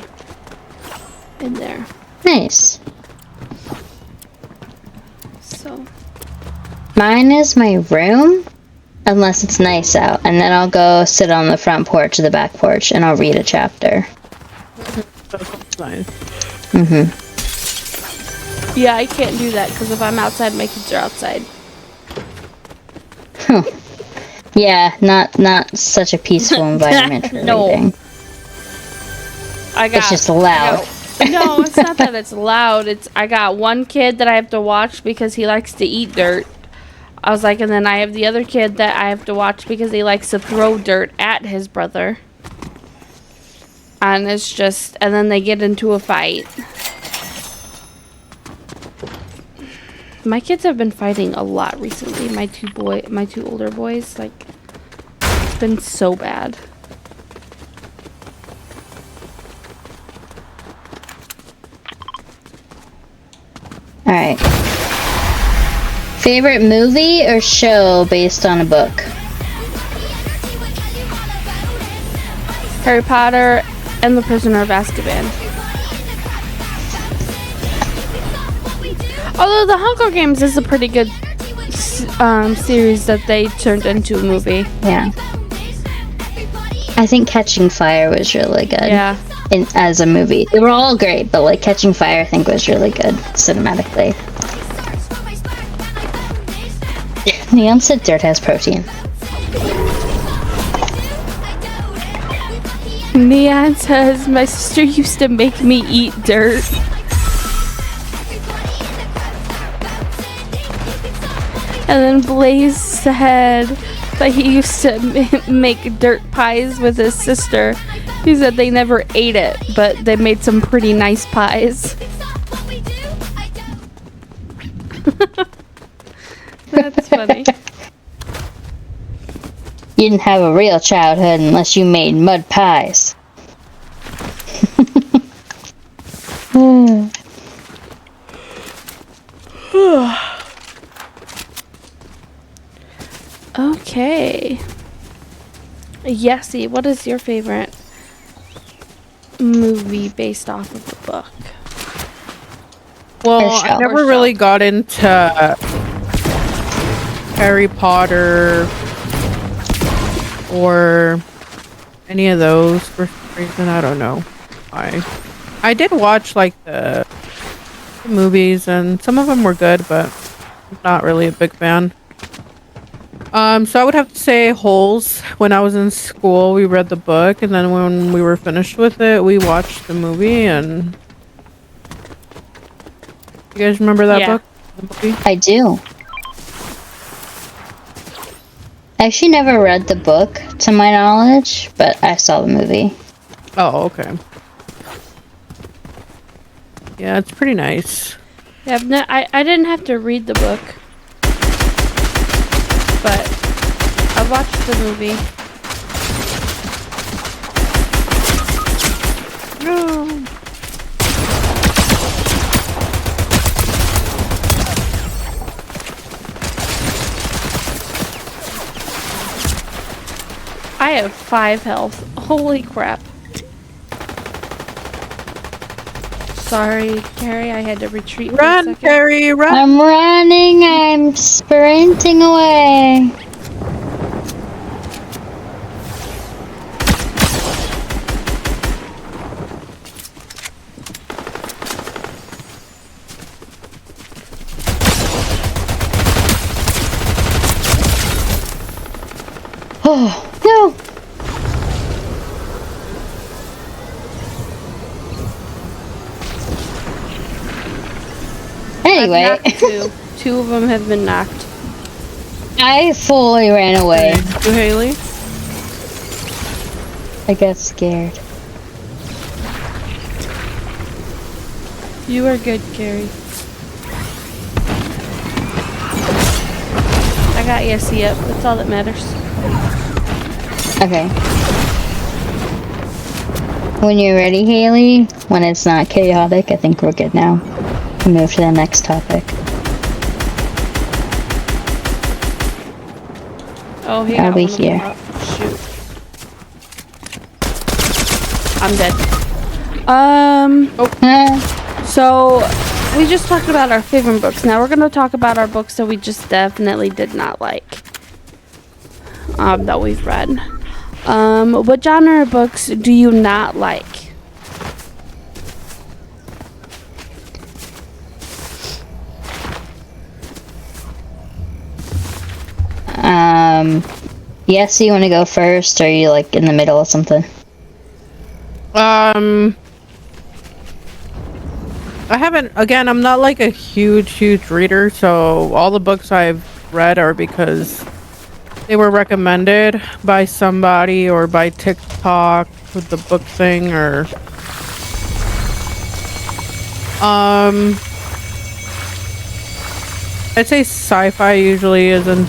in there. Nice. So Mine is my room, unless it's nice out, and then I'll go sit on the front porch or the back porch and I'll read a chapter. That's nice. yeah, I can't do that because if I'm outside, my kids are outside. Yeah, not such a peaceful environment for No. reading. It's just loud. No, it's not that it's loud. I got one kid that I have to watch because he likes to eat dirt. I was like, and then I have the other kid that I have to watch because he likes to throw dirt at his brother. And it's just, and then they get into a fight. My kids have been fighting a lot recently. My two older boys, like, it's been so bad. Alright. Favorite movie or show based on a book? Harry Potter and The Prisoner of Azkaban. Although The Hunger Games is a pretty good series that they turned into a movie. Yeah. I think Catching Fire was really good. Yeah. As a movie. They were all great, but like Catching Fire I think was really good cinematically. Neon said dirt has protein. Neon says, my sister used to make me eat dirt. then Blaze said that he used to make dirt pies with his sister. He said they never ate it, but they made some pretty nice pies. That's funny. You didn't have a real childhood unless you made mud pies. Okay. Yessi, what is your favorite movie based off of the book? Or Well, show. I never really got into Harry Potter or any of those for some reason. I don't know why. I did watch like the movies and some of them were good, but I'm not really a big fan. So I would have to say Holes. When I was in school, we read the book, and then when we were finished with it, we watched the movie. And you guys remember that book? The movie? I do. I actually never read the book, to my knowledge, but I saw the movie. Oh, okay. Yeah, it's pretty nice. Yeah, I didn't have to read the book, but I watched the movie. No. I have 5 health. Holy crap. Sorry, Kari, I had to retreat for a Run, second. Kari, run! I'm running, I'm sprinting away. Oh, no! Anyway, I've knocked 2. 2 of them have been knocked. I fully ran away. You, Haley? I got scared. You are good, Kari. I got Yessi up. That's all that matters. Okay. When you're ready, Haley, when it's not chaotic, I think we're good now. We'll move to the next topic. Oh, he I'll got be one of them here. up. Shoot. I'm dead. So we just talked about our favorite books. Now we're going to talk about our books that we just definitely did not like. That we've read. What genre of books do you not like? Yes, you want to go first, or are you like in the middle of something? I haven't, again, I'm not like a huge reader, so all the books I've read are because they were recommended by somebody or by TikTok with the book thing, or I'd say sci-fi usually isn't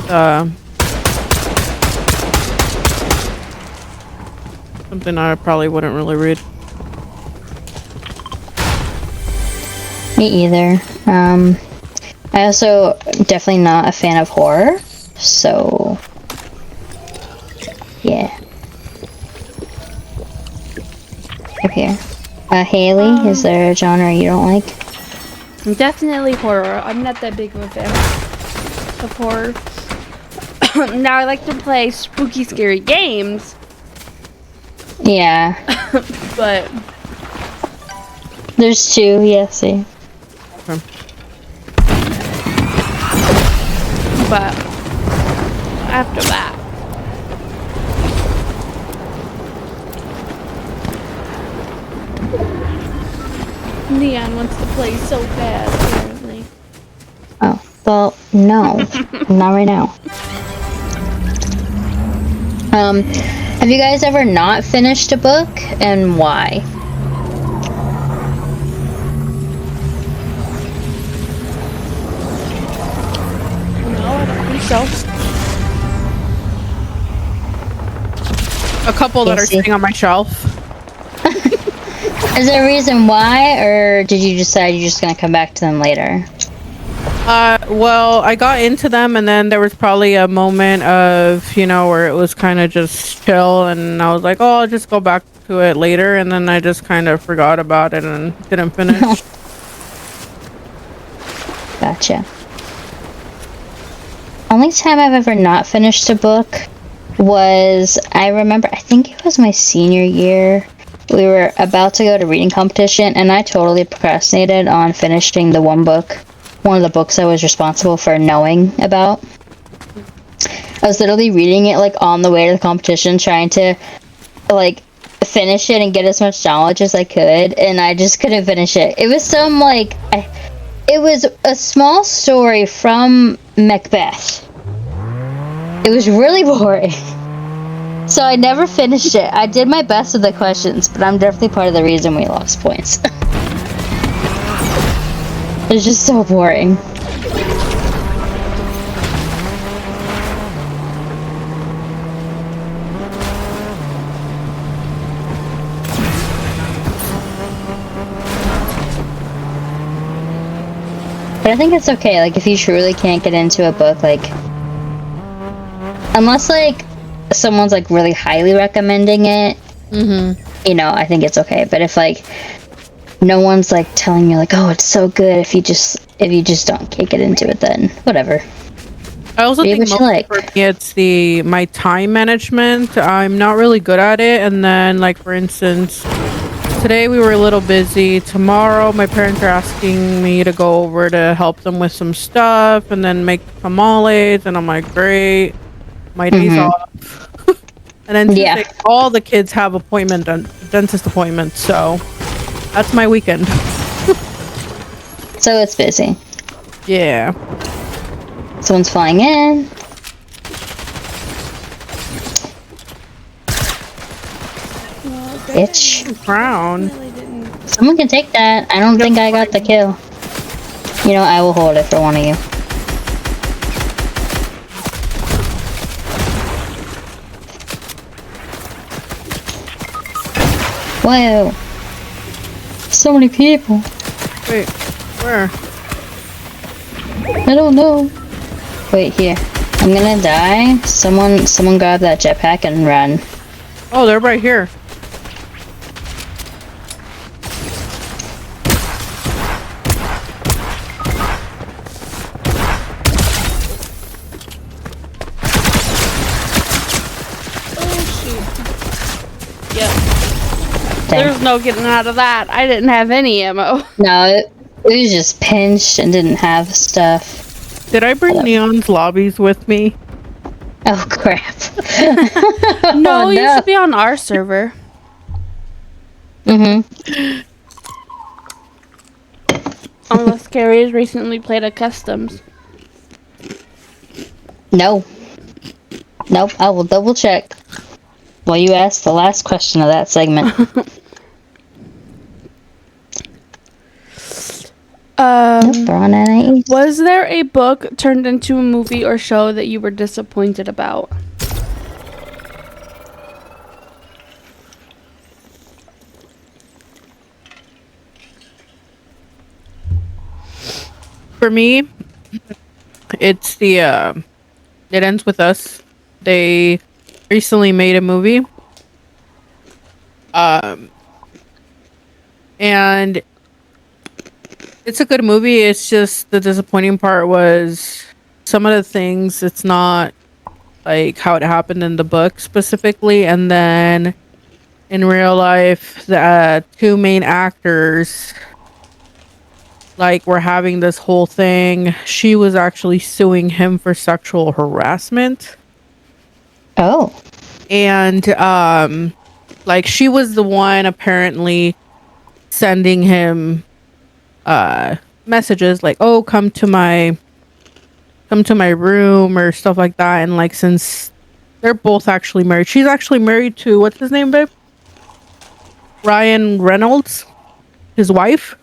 something I probably wouldn't really read. Me either. I also definitely not a fan of horror, so yeah. Up here. Haley, is there a genre you don't like? Definitely horror. I'm not that big of a fan of horror. Now I like to play spooky, scary games, Yeah. but There's 2, Yessi. but after that, Neon wants to play so bad, apparently. Oh. Well, no, not right now. Have you guys ever not finished a book, and why? No, I don't think so. A couple that are Yessi. sitting on my shelf. Is there a reason why, or did you decide you're just gonna come back to them later? Well, I got into them, and then there was probably a moment of, where it was kind of just chill, and I was like, oh, I'll just go back to it later, and then I just kind of forgot about it and didn't finish. Gotcha. Only time I've ever not finished a book was, I remember, I think it was my senior year. We were about to go to reading competition, and I totally procrastinated on finishing the one of the books I was responsible for knowing about. I was literally reading it like on the way to the competition, trying to like finish it and get as much knowledge as I could, and I just couldn't finish it. It was it was a small story from Macbeth. It was really boring. So I never finished it. I did my best with the questions, but I'm definitely part of the reason we lost points. It's just so boring. But I think it's okay, like, if you truly can't get into a book, like, unless, like, someone's, like, really highly recommending it, I think it's okay. But if, like, no one's, like, telling you, like, oh, it's so good, if you just can't get into it, then whatever. I also think mostly for me it's my time management. I'm not really good at it, and then, like, for instance, today we were a little busy. Tomorrow my parents are asking me to go over to help them with some stuff and then make tamales, and I'm like, great, my day's off. And then Tuesday, all the kids have dentist appointments, so that's my weekend. So it's busy. Yeah. Someone's flying in. Itch. Crown. Someone can take that. I don't think I got the kill. I will hold it for one of you. Whoa. So many people. Wait, where? I don't know. Wait, here. I'm gonna die. Someone grab that jetpack and run. Oh, they're right here. There's no getting out of that. I didn't have any ammo. No, it was just pinched and didn't have stuff. Did I bring Neon's lobbies with me? Oh, crap. No, you should be on our server. Mm-hmm. Unless Kari has recently played a customs. No. Nope, I will double check. Well, you asked the last question of that segment. Nope, we're on NIE. Was there a book turned into a movie or show that you were disappointed about? For me, it's It Ends With Us. They recently made a movie. And it's a good movie. It's just the disappointing part was some of the things, it's not like how it happened in the book specifically, and then in real life the two main actors were having this whole thing. She was actually suing him for sexual harassment. Oh. And she was the one apparently sending him messages like, oh, come to my come to my room or stuff like that. And like, since they're both actually married, she's actually married to, what's his name, babe? Ryan Reynolds, his wife.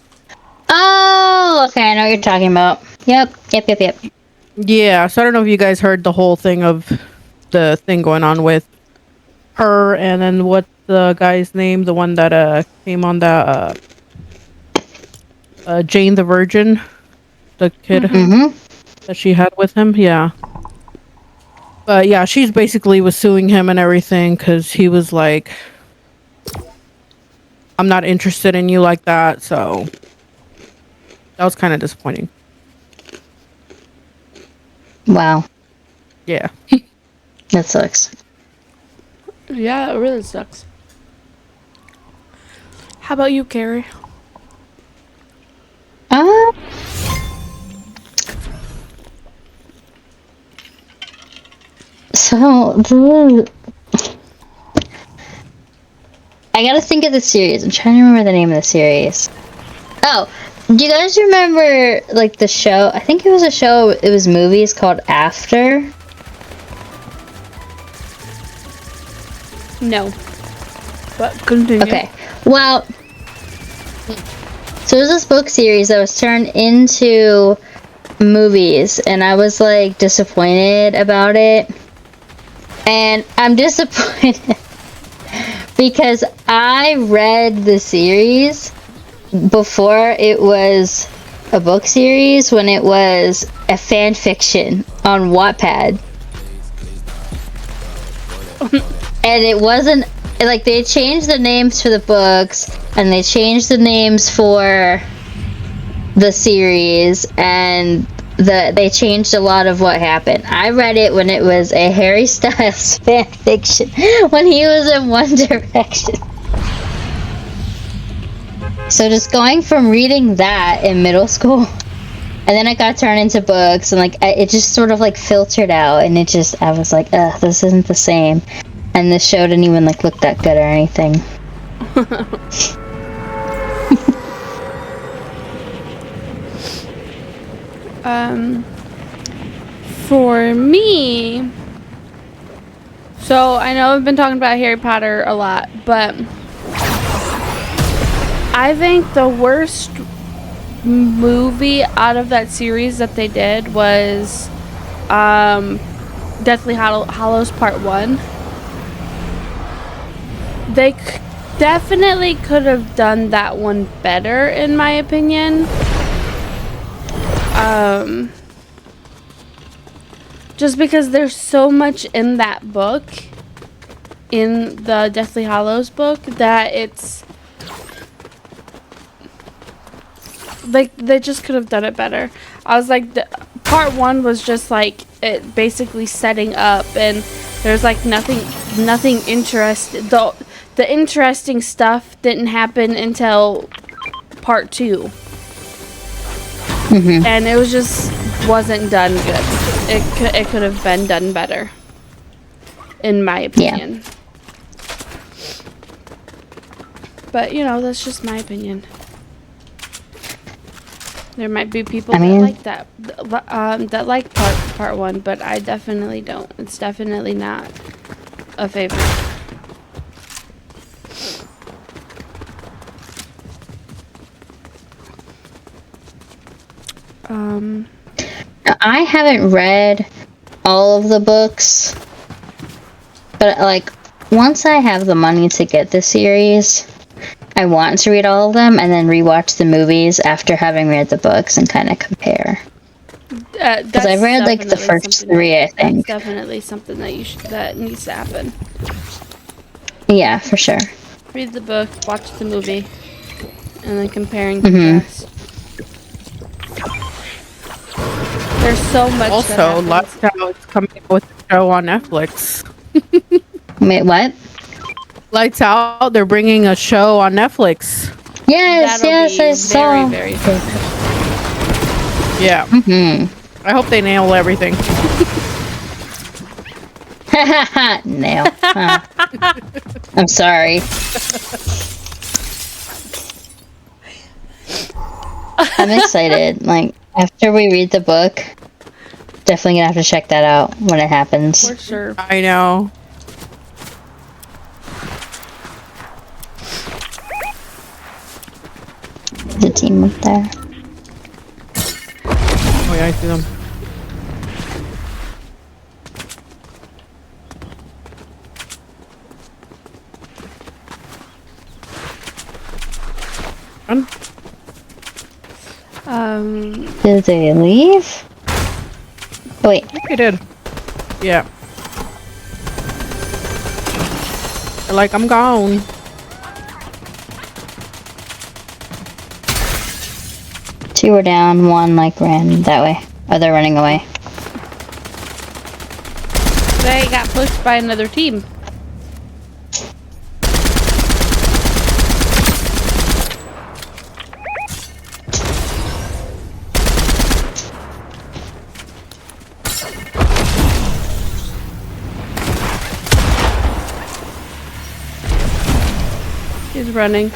Oh, okay, I know what you're talking about. Yep. Yeah, so I don't know if you guys heard the whole thing of the thing going on with her, and then what the guy's name, the one that came on that Jane the Virgin, the kid that she had with him. Yeah. But yeah, she's basically was suing him and everything because he was like, I'm not interested in you like that. So that was kind of disappointing. Wow. Yeah. That sucks. Yeah, it really sucks. How about you, Kari? I gotta think of the series. I'm trying to remember the name of the series. Oh, do you guys remember, like, the show? I think it was a show, it was movies called After. No. But continue. Okay. Well, so it was this book series that was turned into movies, and I was, like, disappointed about it. And I'm disappointed because I read the series before it was a book series, when it was a fan fiction on Wattpad. And it wasn't, like, they changed the names for the books, and they changed the names for the series, and they changed a lot of what happened. I read it when it was a Harry Styles fan fiction, when he was in One Direction. So just going from reading that in middle school, and then it got turned into books, and like it just sort of like filtered out, and it just, I was like, ugh, this isn't the same. And the show didn't even like look that good or anything. For me, so I know I've been talking about Harry Potter a lot, but I think the worst movie out of that series that they did was Deathly Hallows Part 1. They definitely could have done that one better, in my opinion. Just because there's so much in that book, in the Deathly Hallows book, that it's like they just could have done it better. I was like, part 1 was just like it basically setting up, and there's like nothing interesting. The interesting stuff didn't happen until part 2. And it was just wasn't done good. It could have been done better, in my opinion. Yeah. But you know, that's just my opinion. There might be people that like that like part 1, but I definitely don't. It's definitely not a favorite. I haven't read all of the books, but like once I have the money to get the series, I want to read all of them and then rewatch the movies after having read the books and kind of compare. Because I've read like the first 3, I think. That's definitely something that needs to happen. Yeah, for sure. Read the book, watch the movie, and then compare and contrast. There's so much. Also, Lights Out is coming with a show on Netflix. Wait, what? Lights Out, they're bringing a show on Netflix. Yes, I saw. Very Yeah. I hope they nail everything. Nail. I'm sorry. I'm excited. Like, after we read the book, Definitely gonna have to check that out when it happens. For sure. I know. The team up there. Oh yeah, I see them. Run. Did they leave? Oh, wait. They did. Yeah. They're like, I'm gone. Two were down, one like ran that way. Oh, they're running away. They got pushed by another team. He's running.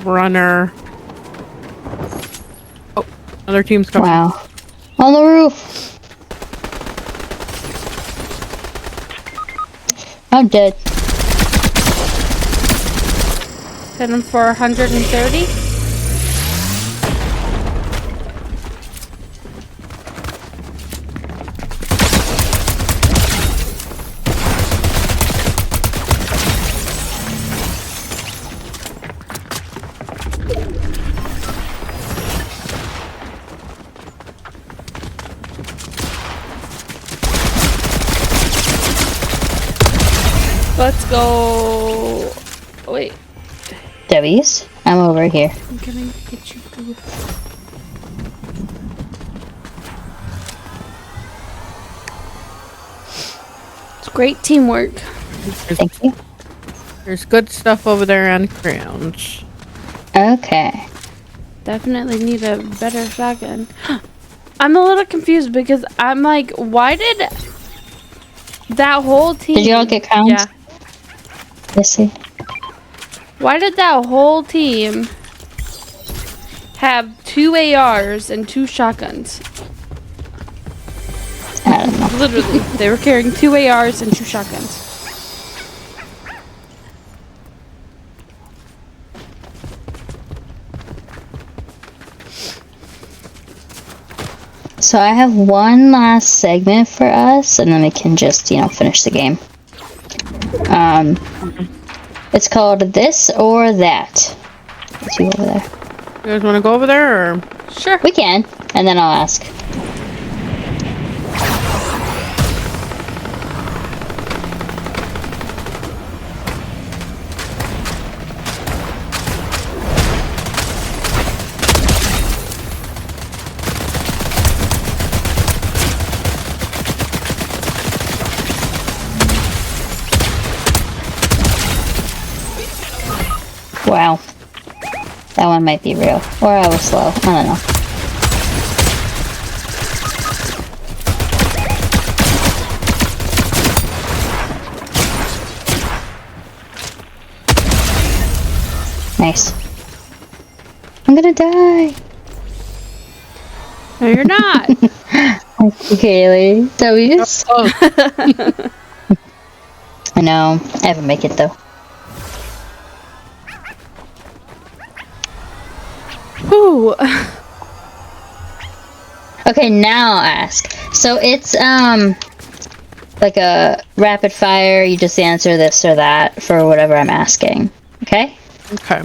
Runner. Oh, another team's coming. Wow. On the roof! I'm dead. Hit him for 130. Let's go. Wait, W's? I'm over here. I'm gonna get you through. It's great teamwork. Thank you. There's good stuff over there on crayons. Okay. Definitely need a better shotgun. I'm a little confused because I'm like, why did that whole team... Did you all get crowns? Yeah. Yessi. Why did that whole team have 2 ARs and 2 shotguns? I don't know. Literally, they were carrying 2 ARs and 2 shotguns. So I have one last segment for us, and then we can just, finish the game. It's called This or That. Let's go over there. You guys want to go over there, or? Sure. We can, and then I'll ask. Wow. That one might be real. Or I was slow. I don't know. Nice. I'm gonna die. No, you're not. Hailey. W's. Oh, I know. I haven't make it though. Whew. Okay, now I'll ask. So it's like a rapid fire, you just answer this or that for whatever I'm asking. Okay? okay.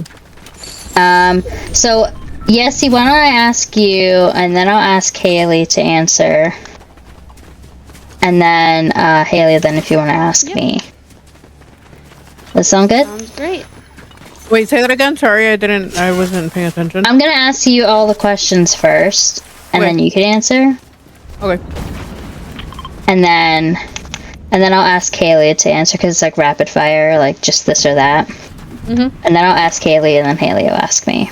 So Yessi, why don't I ask you and then I'll ask Hailey to answer. And then Hailey, then if you want to ask me. That sound good? Sounds great. Wait, say that again. Sorry, I wasn't paying attention. I'm gonna ask you all the questions first, and then you can answer. Okay. And then I'll ask Hailey to answer because it's like rapid fire, like just this or that. Mhm. And then I'll ask Hailey, and then Hailey will ask me.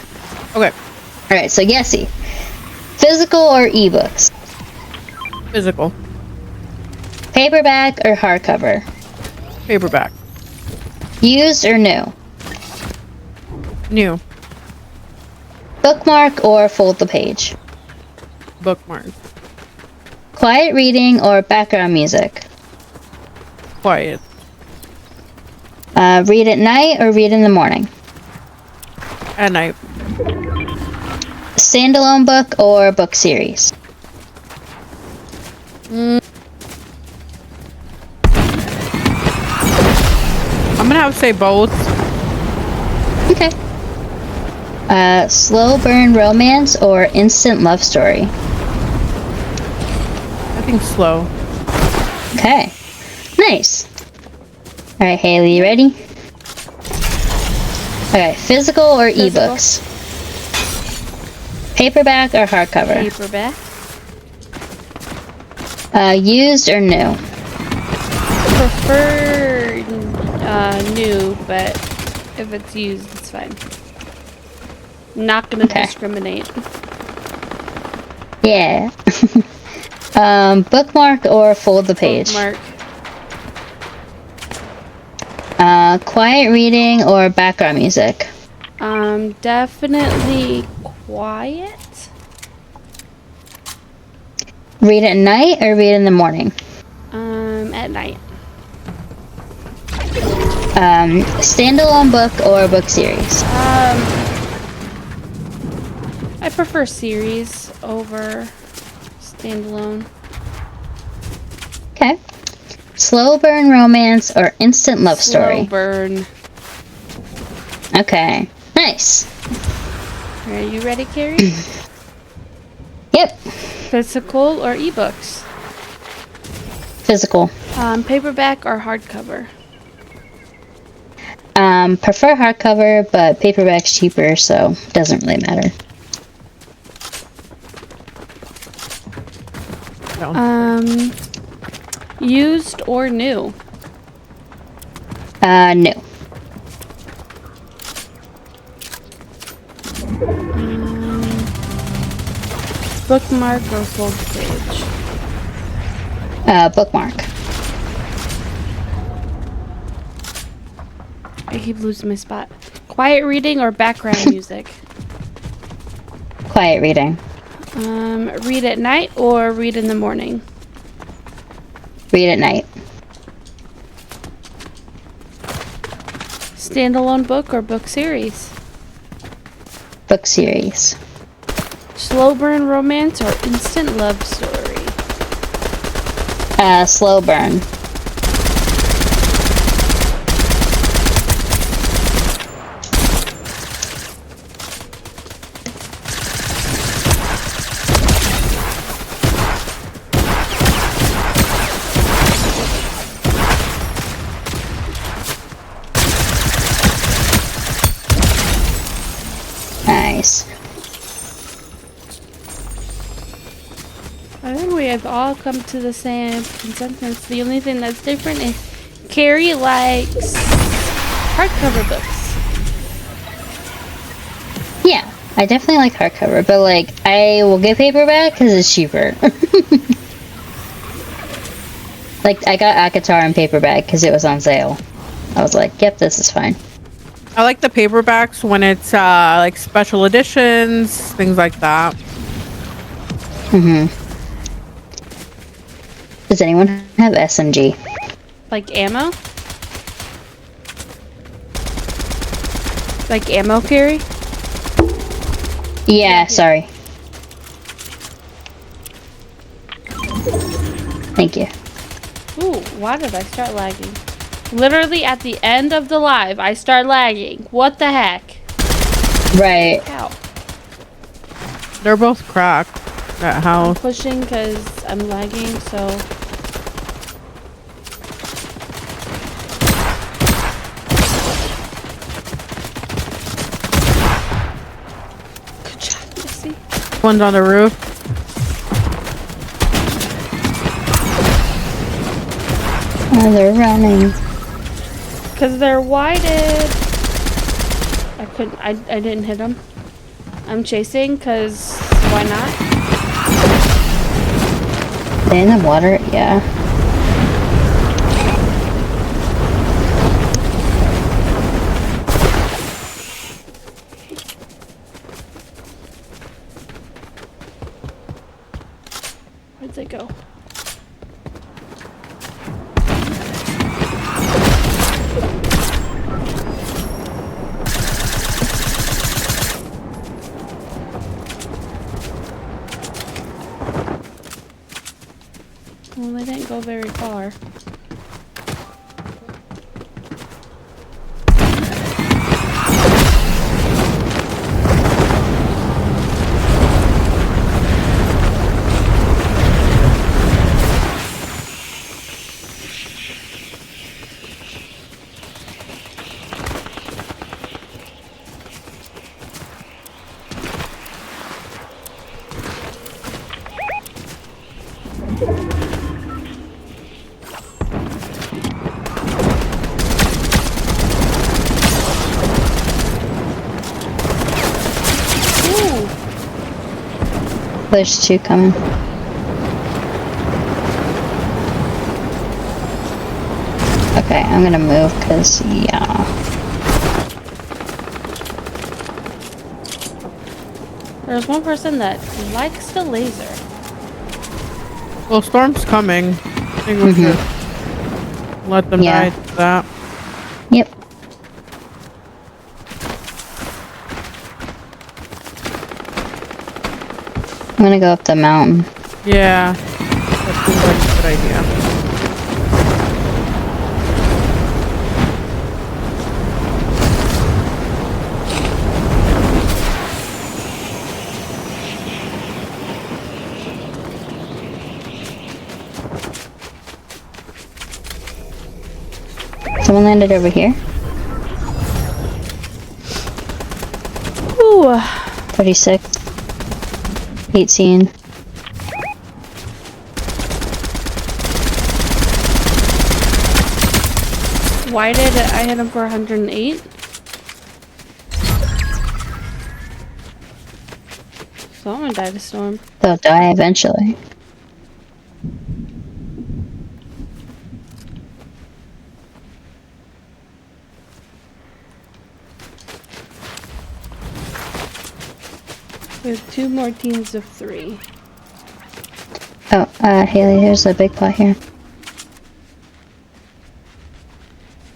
Okay. All right. So Yessi, physical or ebooks? Physical. Paperback or hardcover? Paperback. Used or new? New. Bookmark or fold the page? Bookmark. Quiet reading or background music? Quiet. Read at night or read in the morning? At night. Standalone book or book series? I'm gonna have to say both. Okay. Slow burn romance or instant love story? I think slow. Okay. Nice. Alright, Hailey, you ready? Okay, physical or Physical. ebooks? Paperback or hardcover? Paperback. Used or new? Prefer new, but if it's used, it's fine. Not gonna Okay. discriminate. Yeah. Bookmark or fold the page? Bookmark. Quiet reading or background music? Definitely quiet. Read at night or read in the morning? At night. Standalone book or book series? I prefer series over standalone. Okay. Slow burn romance or instant love Slow story? burn. Okay. Nice. Are you ready, Kari? Yep. Physical or ebooks? Physical. Paperback or hardcover? Prefer hardcover, but paperback's cheaper, so doesn't really matter. Used or new? New. Bookmark or fold page? Bookmark. I keep losing my spot. Quiet reading or background music? Quiet reading. Read at night or read in the morning? Read at night. Standalone book or book series? Book series. Slow burn romance or instant love story? Slow burn. Nice. I think we have all come to the same consensus. The only thing that's different is Kari likes hardcover books. Yeah, I definitely like hardcover, but like I will get paperback because it's cheaper. Like I got Akatar in paperback because it was on sale. I was like, yep, this is fine. I like the paperbacks when it's like special editions, things like that. Does anyone have SMG? Like ammo? Like ammo, Kari? Yeah, sorry. Thank you. Ooh, why did I start lagging? Literally at the end of the live, I start lagging. What the heck? Right. Ow. They're both cracked. That I'm house. pushing because I'm lagging, so... Good job, Yessi. One's on the roof. Oh, they're running. Because they're whited. I couldn't, I didn't hit them. I'm chasing because why not? They in the water? Yeah. Where'd they go? go very far. There's two coming. Okay, I'm gonna move because, yeah. There's one person that likes the laser. Well, storm's coming. I think we should let them die to that. Yep. I'm gonna go up the mountain. Yeah. That seems like a good idea. Someone landed over here. Ooh. 36. 18. Why did I hit him for 108? Someone died of storm. They'll die eventually. We have 2 more teams of 3. Oh, Hailey, there's a big pot here.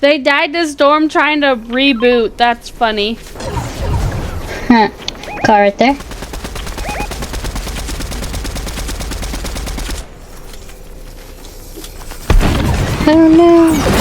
They died to storm trying to reboot. That's funny. Huh. Car right there. Oh no!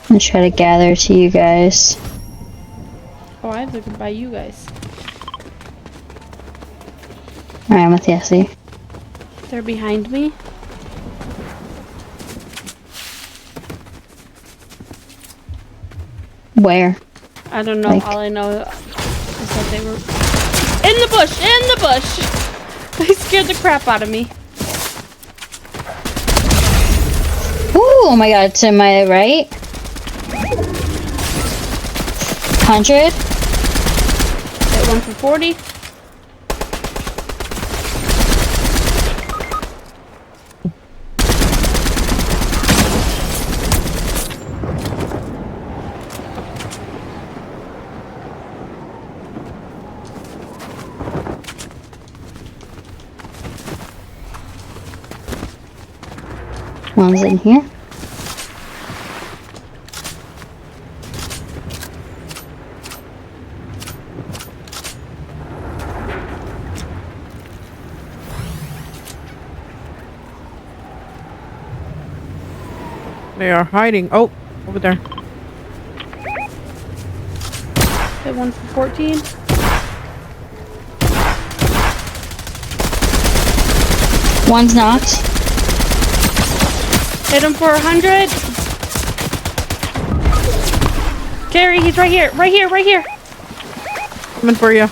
And try to gather to you guys. Oh, I have to by you guys. Alright, I'm with Yessi. They're behind me. Where? I don't know. Like- All I know is that they were in the bush. In the bush. They scared the crap out of me. Ooh, oh my god, to my right. 100. Hit one for 40. One's in here. They are hiding. Oh, over there. Hit one for 14. One's knocked. Hit him for 100. Kari, he's right here. Right here. Right here. Coming for you.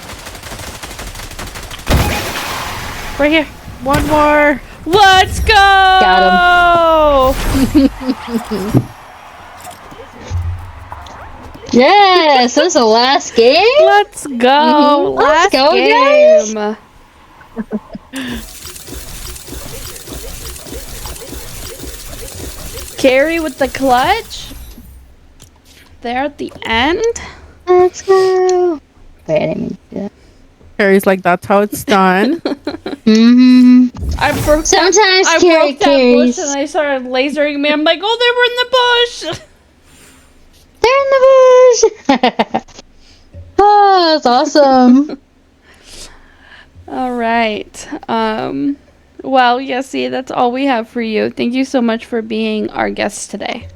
Right here. One more. Let's go! Got Yes, this is the last game. Let's go. Let's Last go, game. Kari with the clutch. There at the end. Let's go. Wait, I didn't mean to do that. Carrie's like, that's how it's done. Mm-hmm. I broke Sometimes I Kari broke that carries. bush and I started lasering me. I'm like, oh, they were in the bush. They're in the bush. Oh, that's awesome. All right. Well, Yessi, that's all we have for you. Thank you so much for being our guest today.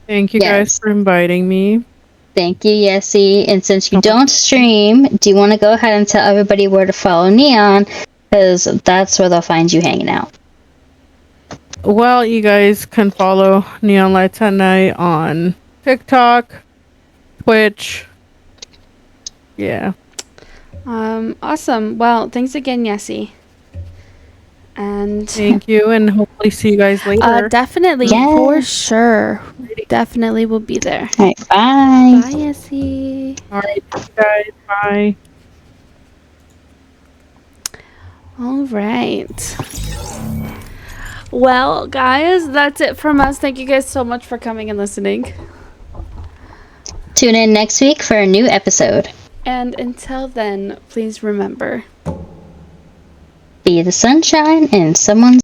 Thank you Yes. guys for inviting me. Thank you, Yessi. And since you don't stream, do you want to go ahead and tell everybody where to follow Neon? Because that's where they'll find you hanging out. Well, you guys can follow Neon Lights at Night on TikTok, Twitch. Yeah. Awesome. Well, thanks again, Yessi. And Thank you, and hopefully see you guys later. definitely, Yes. for sure. Definitely will be there. All right, bye. Bye, Yessi. All right, thank you guys. Bye. All right. Well, guys, that's it from us. Thank you guys so much for coming and listening. Tune in next week for a new episode. And until then, please remember. Be the sunshine in someone's